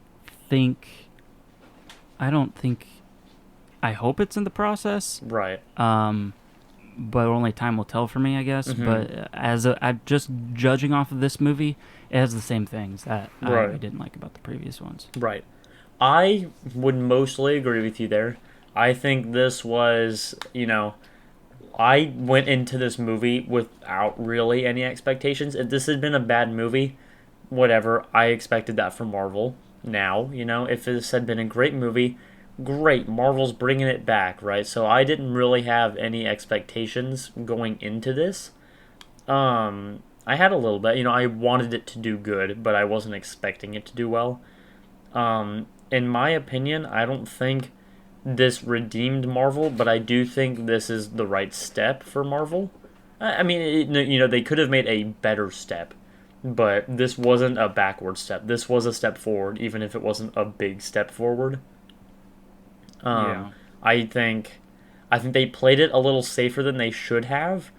it's in the process. Right. But only time will tell for me, I guess. But I'm just judging off of this movie, it has the same things that I didn't like about the previous ones. Right. I would mostly agree with you there. I think this was, I went into this movie without really any expectations. If this had been a bad movie, whatever, I expected that from Marvel. Now, if this had been a great movie, great, Marvel's bringing it back, right? So I didn't really have any expectations going into this. I had a little bit, I wanted it to do good, but I wasn't expecting it to do well. In my opinion, I don't think this redeemed Marvel, but I do think this is the right step for Marvel. I mean, they could have made a better step, but this wasn't a backward step. This was a step forward, even if it wasn't a big step forward. Yeah. I think they played it a little safer than they should have.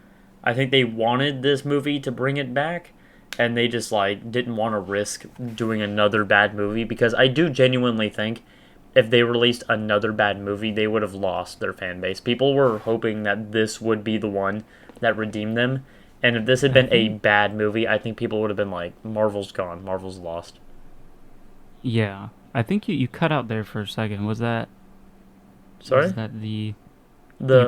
I think they wanted this movie to bring it back, and they just didn't want to risk doing another bad movie, because I do genuinely think if they released another bad movie, they would have lost their fan base. People were hoping that this would be the one that redeemed them, and if this had been a bad movie, I think people would have been like, Marvel's gone, Marvel's lost. Yeah. I think you cut out there for a second. Was that... Sorry? Was that you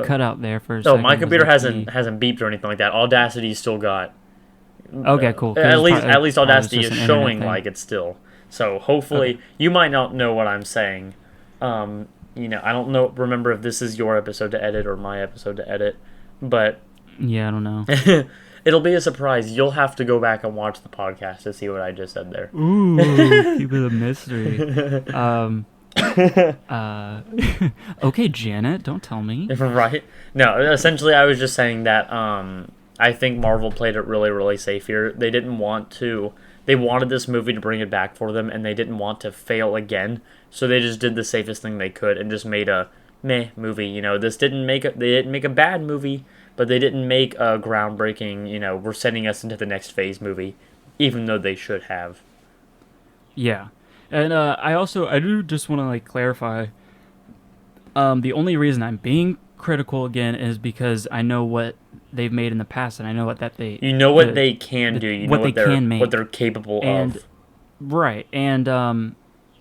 cut out there for a No, second. my computer hasn't beeped or anything like that. Audacity's still got... Okay, cool. At least Audacity is showing thing. like it's still. So hopefully, you might not know what I'm saying. I don't know. Remember if this is your episode to edit or my episode to edit, but yeah, I don't know. it'll be a surprise. You'll have to go back and watch the podcast to see what I just said there. Ooh, keep it a mystery. Okay, Janet, don't tell me. Right? No, essentially, I was just saying that I think Marvel played it really, really safe here. They didn't want to. They wanted this movie to bring it back for them, and they didn't want to fail again. So they just did the safest thing they could and just made a meh movie. This didn't make they didn't make a bad movie, but they didn't make a groundbreaking. We're sending us into the next phase movie, even though they should have. Yeah, and I do just want to clarify. The only reason I'm being critical again is because I know what they've made in the past, and I know what they can do. You what know they can make, what they're capable of. Right, and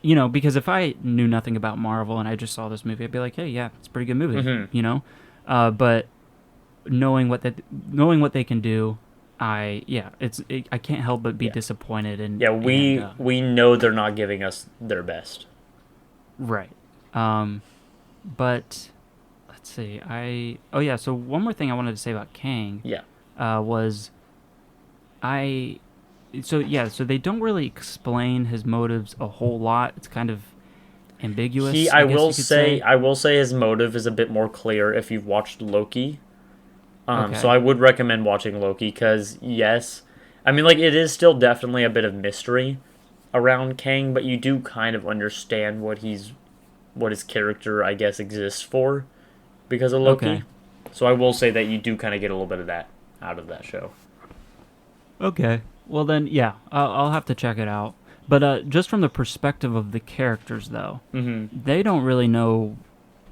because if I knew nothing about Marvel and I just saw this movie, I'd be like, hey, yeah, it's a pretty good movie, Mm-hmm. But knowing what they can do, I can't help but be disappointed. And we know they're not giving us their best. Right. But let's see. So one more thing I wanted to say about Kang. Yeah. So they don't really explain his motives a whole lot. It's kind of ambiguous. I will say his motive is a bit more clear if you've watched Loki. Okay. So I would recommend watching Loki, because yes, I mean, it is still definitely a bit of mystery around Kang, but you do kind of understand what his character, I guess, exists for because of Loki. Okay. So I will say that you do kind of get a little bit of that out of that show. Okay. Well then, yeah, I'll have to check it out. But just from the perspective of the characters, though, they don't really know,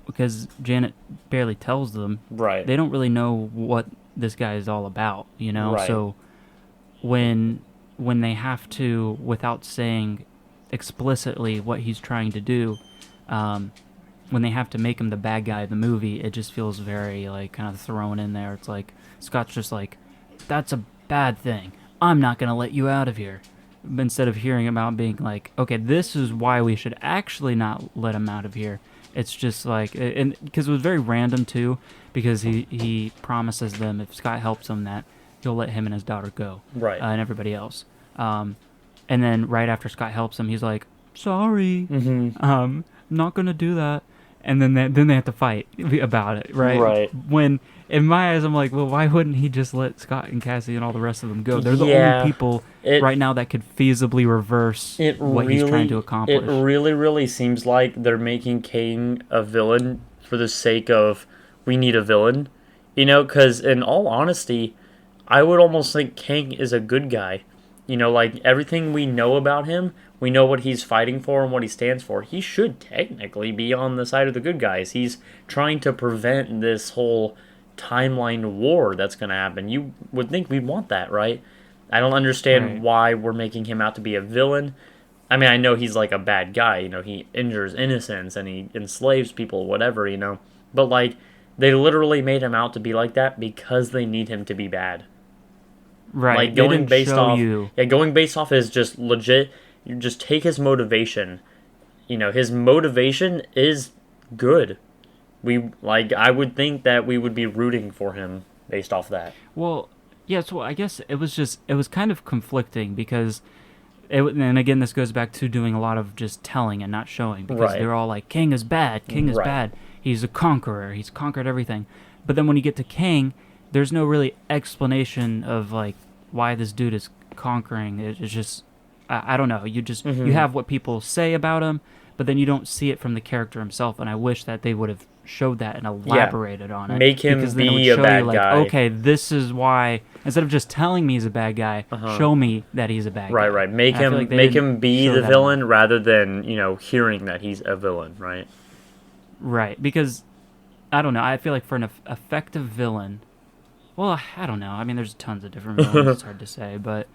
because Janet barely tells them. Right. They don't really know what this guy is all about, Right. So when they have to, without saying explicitly what he's trying to do, when they have to make him the bad guy of the movie, it just feels very kind of thrown in there. It's like Scott's just like, that's a bad thing. I'm not gonna let you out of here. Instead of hearing about being like, okay, this is why we should actually not let him out of here. It's just and because it was very random too, because he promises them if Scott helps him that he'll let him and his daughter go, right, and everybody else. And then right after Scott helps him, he's like, sorry, not gonna do that. And then they have to fight about it, right? Right. When in my eyes, I'm like, well, why wouldn't he just let Scott and Cassie and all the rest of them go? They're the only people right now that could feasibly reverse what he's trying to accomplish. It really, really seems like they're making Kang a villain for the sake of, we need a villain. Because in all honesty, I would almost think Kang is a good guy. Everything we know about him, we know what he's fighting for and what he stands for. He should technically be on the side of the good guys. He's trying to prevent this whole timeline war that's going to happen. You would think we'd want that, right? I don't understand why we're making him out to be a villain. I mean, I know he's a bad guy. He injures innocents and he enslaves people, whatever, But, they literally made him out to be like that because they need him to be bad. Right. Going based off is just legit. You just take his motivation. His motivation is good. I would think that we would be rooting for him based off that. Well, yeah. So I guess it was kind of conflicting because and again, this goes back to doing a lot of just telling and not showing because Right. they're all like, King is bad, King is Right. bad. He's a conqueror. He's conquered everything. But then when you get to King, there's no really explanation of like why this dude is conquering. It's just I don't know. You have what people say about him, but then you don't see it from the character himself. And I wish that they would have showed that and elaborated on it. Make him because then it would be a show bad you like, guy. okay, this is why. Instead of just telling me he's a bad guy, show me that he's a bad guy. Right, right. Make And I feel him like they make didn't him be show the that villain enough. rather than, hearing that he's a villain, right? Right, because I don't know. I feel like for an effective villain, well, I don't know. I mean, there's tons of different villains. It's hard to say, but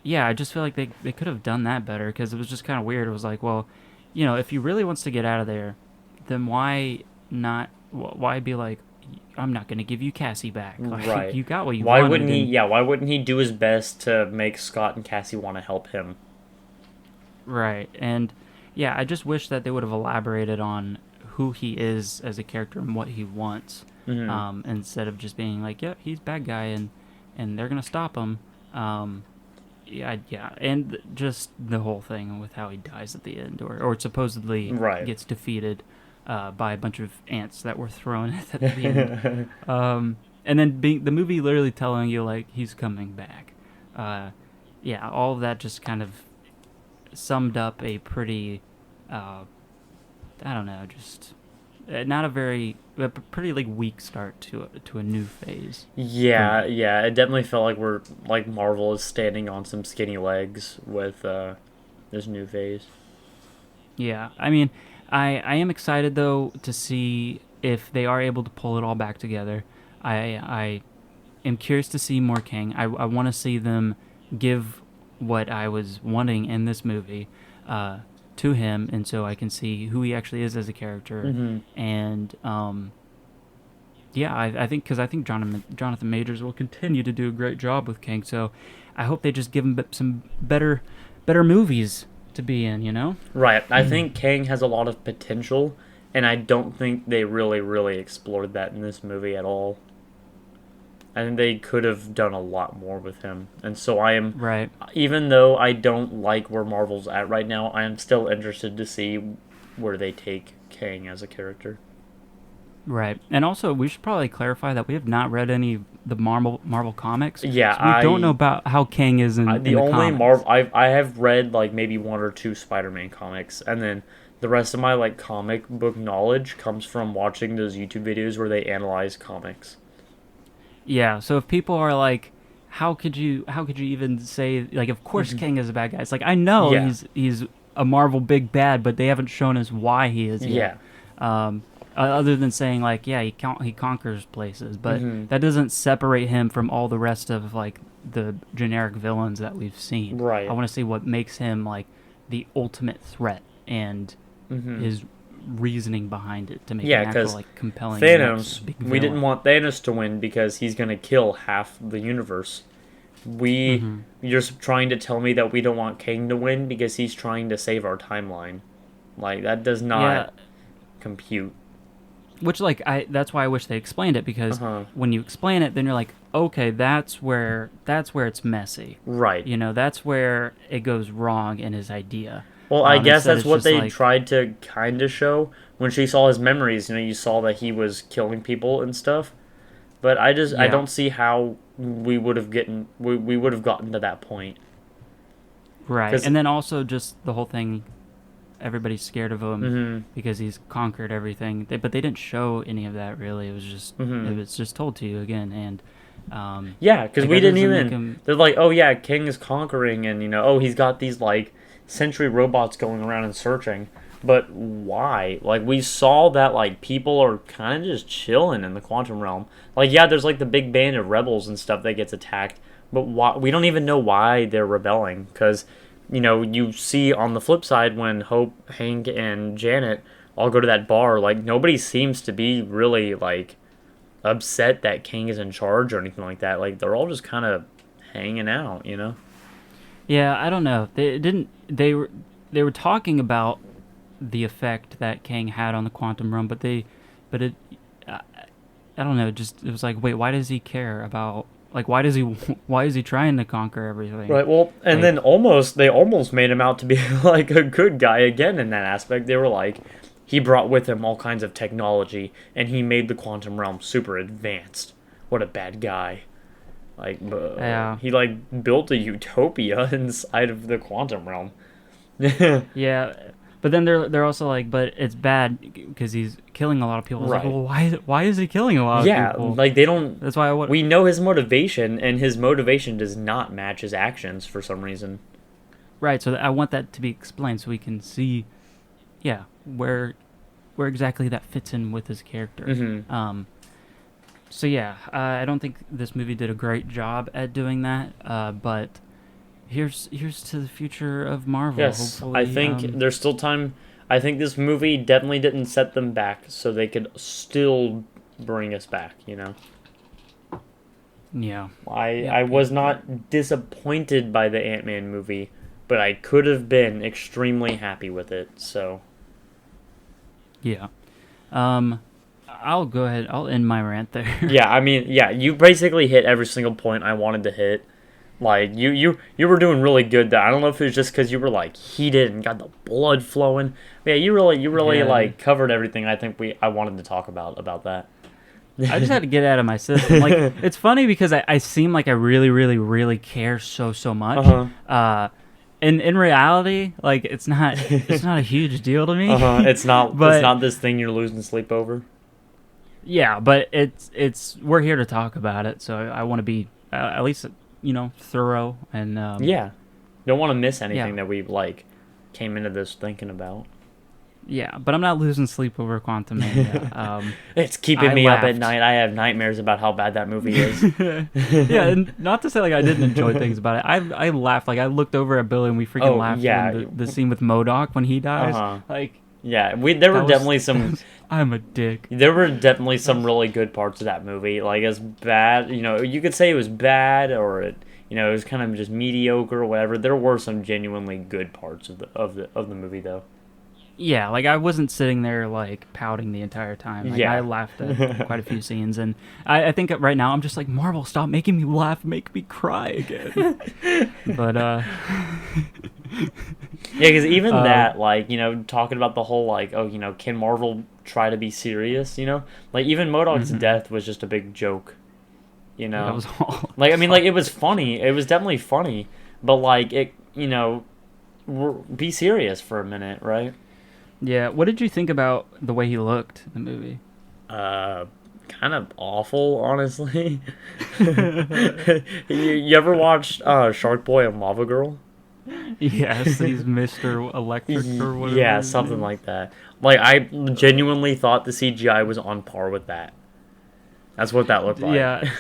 yeah, I just feel like they could have done that better because it was just kind of weird. It was like, well, if he really wants to get out of there, then why not? Why be like, I'm not going to give you Cassie back. Like, Right. you got what you Why wanted. wouldn't he? and- Yeah, why wouldn't he do his best to make Scott and Cassie want to help him? Right, and yeah, I just wish that they would have elaborated on who he is as a character and what he wants, instead of just being like, yeah, he's bad guy and they're gonna stop him. Yeah, and just the whole thing with how he dies at the end, or supposedly Right. gets defeated by a bunch of ants that were thrown at the end. And then the movie literally telling you like he's coming back. Yeah, all of that just kind of summed up a pretty, I don't know, just not a pretty like weak start to a new phase. Yeah, yeah. It definitely felt like Marvel is standing on some skinny legs with this new phase. Yeah, I mean, I am excited though to see if they are able to pull it all back together. I am curious to see more King. I want to see them give what I was wanting in this movie to him, and so I can see who he actually is as a character. And yeah, I think because I think Jonathan Majors will continue to do a great job with King. So I hope they just give him some better movies to be in. Right. I think Kang has a lot of potential, and I don't think they really explored that in this movie at all. I think they could have done a lot more with him. And so I am, Right. even though I don't like where Marvel's at right now, I am still interested to see where they take Kang as a character. Right. And also, we should probably clarify that we have not read any of the Marvel comics. Yeah, so we don't know about how Kang is in the the only comics. Marvel I have read like maybe one or two Spider-Man comics, and then the rest of my like comic book knowledge comes from watching those YouTube videos where they analyze comics. Yeah, so if people are like, how could you even say, like, of course Kang is a bad guy. It's like, I know Yeah. he's a Marvel big bad, but they haven't shown us why he is yet. Other than saying, like, yeah, he conquers places, but that doesn't separate him from all the rest of, like, the generic villains that we've seen. Right. I want to see what makes him, like, the ultimate threat and his reasoning behind it to make an actual, 'cause like, compelling Thanos, big we didn't villain. want Thanos to win because he's going to kill half the universe. You're just trying to tell me that we don't want Kang to win because he's trying to save our timeline. Like, that does not compute. Which, like, that's why I wish they explained it, because when you explain it, then you're like, okay, that's where it's messy. Right. That's where it goes wrong in his idea. Well, I guess Instead that's it's what just they like, tried to kind of show when she saw his memories. You saw that he was killing people and stuff. But I Yeah. don't see how we would have gotten to that point. Right. 'Cause- And then also just the whole thing, everybody's scared of him because he's conquered everything. But they didn't show any of that, really. It was just told to you again. And Yeah, because like, we that didn't doesn't even. make him- They're like, oh yeah, King is conquering, and oh, he's got these like sentry robots going around and searching. But why? Like, we saw that like people are kind of just chilling in the quantum realm. Like, yeah, there's like the big band of rebels and stuff that gets attacked, but why? We don't even know why they're rebelling. Because you see on the flip side when Hope, Hank, and Janet all go to that bar, like nobody seems to be really like upset that King is in charge or anything like that. Like, they're all just kind of hanging out. Yeah, I don't know. They didn't. They were talking about the effect that Kang had on the quantum realm, but it, I, I don't know, just it was like, wait, why does he care about, like, why is he trying to conquer everything? Right. Well, and Like, then they almost made him out to be like a good guy again in that aspect. They were like, he brought with him all kinds of technology, and he made the quantum realm super advanced. What a bad guy! Like, yeah, he like built a utopia inside of the quantum realm. yeah. But then they're also like, but it's bad because he's killing a lot of people. It's like, Right. well, why is he killing a lot of Yeah, people? like they don't. That's why I would. We know his motivation, and his motivation does not match his actions for some reason. Right. So I want that to be explained so we can see, yeah, where exactly that fits in with his character. Mm-hmm. So yeah, I don't think this movie did a great job at doing that. But here's to the future of Marvel. Yes, Hopefully, I think there's still time. I think this movie definitely didn't set them back, so they could still bring us back. You know, yeah. I was not disappointed by the Ant-Man movie, but I could have been extremely happy with it. So Yeah. I'll go ahead. I'll end my rant there. yeah, I mean, yeah, you basically hit every single point I wanted to hit. Like you were doing really good there. I don't know if it was just because you were like heated and got the blood flowing. But yeah, you really Yeah. like covered everything. I think I wanted to talk about that. I just had to get it out of my system. Like, it's funny because I seem like I really, really, really care so much. Uh-huh. In reality, like, it's not a huge deal to me. It's not But it's not this thing you're losing sleep over. yeah, but it's we're here to talk about it, so I want to be at least thorough and Yeah, don't want to miss anything yeah. that we like came into this thinking about. Yeah, but I'm not losing sleep over Quantumania. It's keeping I me up at laughed. night. I have nightmares about how bad that movie is. Yeah, and not to say like I didn't enjoy things about it. I laughed. Like I looked over at Billy and we freaking Oh, laughed yeah. when the scene with MODOK when he dies. Uh-huh. Like Yeah, there were that definitely some. I'm a dick. There were definitely some really good parts of that movie. Like as bad, you could say it was bad, or it was kind of just mediocre or whatever. There were some genuinely good parts of the movie though. Yeah, like I wasn't sitting there like pouting the entire time. Like Yeah. I laughed at quite a few scenes, and I think right now I'm just like, Marvel, stop making me laugh, make me cry again. But Yeah, because even that, like, talking about the whole, like, oh, can Marvel try to be serious, Like, even MODOK's death was just a big joke, that was all. Like, I mean, like, it was funny. It was definitely funny. But, like, be serious for a minute, right? Yeah. What did you think about the way he looked in the movie? Kind of awful, honestly. You ever watched Shark Boy and Lava Girl? Yes, he's Mr. Electric or whatever. Yeah, his something name like that. Like, I genuinely thought the CGI was on par with that. That's what that looked is. like. Yeah.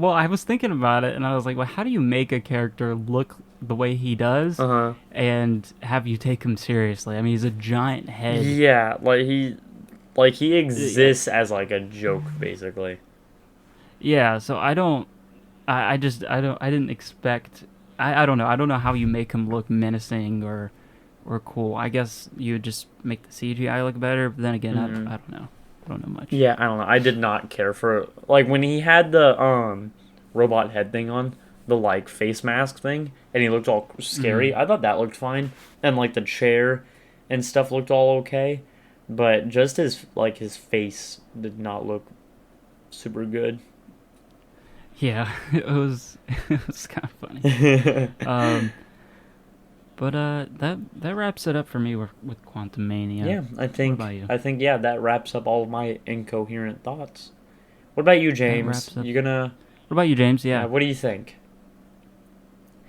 I was thinking about it and I was like, well, how do you make a character look the way he does Uh-huh. and have you take him seriously? I mean, he's a giant head. Yeah, he exists as like a joke, basically. Yeah, so I didn't expect. I don't know. I don't know how you make him look menacing or cool. I guess you would just make the CGI look better. But then again, I don't know. I don't know much. Yeah, I don't know. I did not care for like when he had the robot head thing on, the like face mask thing, and he looked all scary. I thought that looked fine, and like the chair and stuff looked all okay, but just his face did not look super good. Yeah, it was kind of funny. But that wraps it up for me with Quantumania. Yeah, I think. What about you? I think that wraps up all of my incoherent thoughts. What about you, James? wraps up- You gonna? What about you, James? Yeah. What do you think?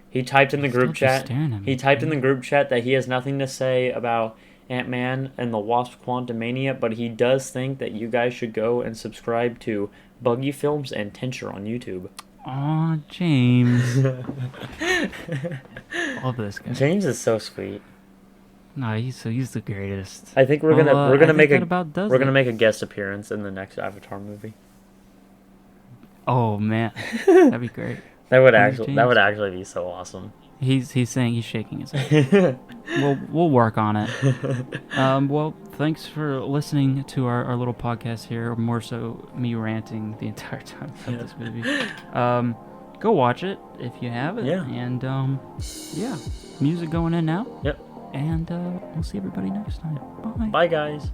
He typed in the He's group still just chat. staring at me. He typed in the group chat that he has nothing to say about Ant-Man and the Wasp: Quantumania, but he does think that you guys should go and subscribe to Buggy Films and Tincture on YouTube. Aw, James. Love this guy. James is so sweet. No, he's the greatest. I think we're Well, gonna I think make that about does we're gonna it. make a guest appearance in the next Avatar movie. Oh man, that'd be great. That would James? actually be so awesome. He's saying he's shaking his head. We'll work on it. Well, thanks for listening to our little podcast here. More so, me ranting the entire time about this movie. Go watch it if you haven't. Yeah. And yeah, music going in now. Yep. And we'll see everybody next time. Bye. Bye, guys.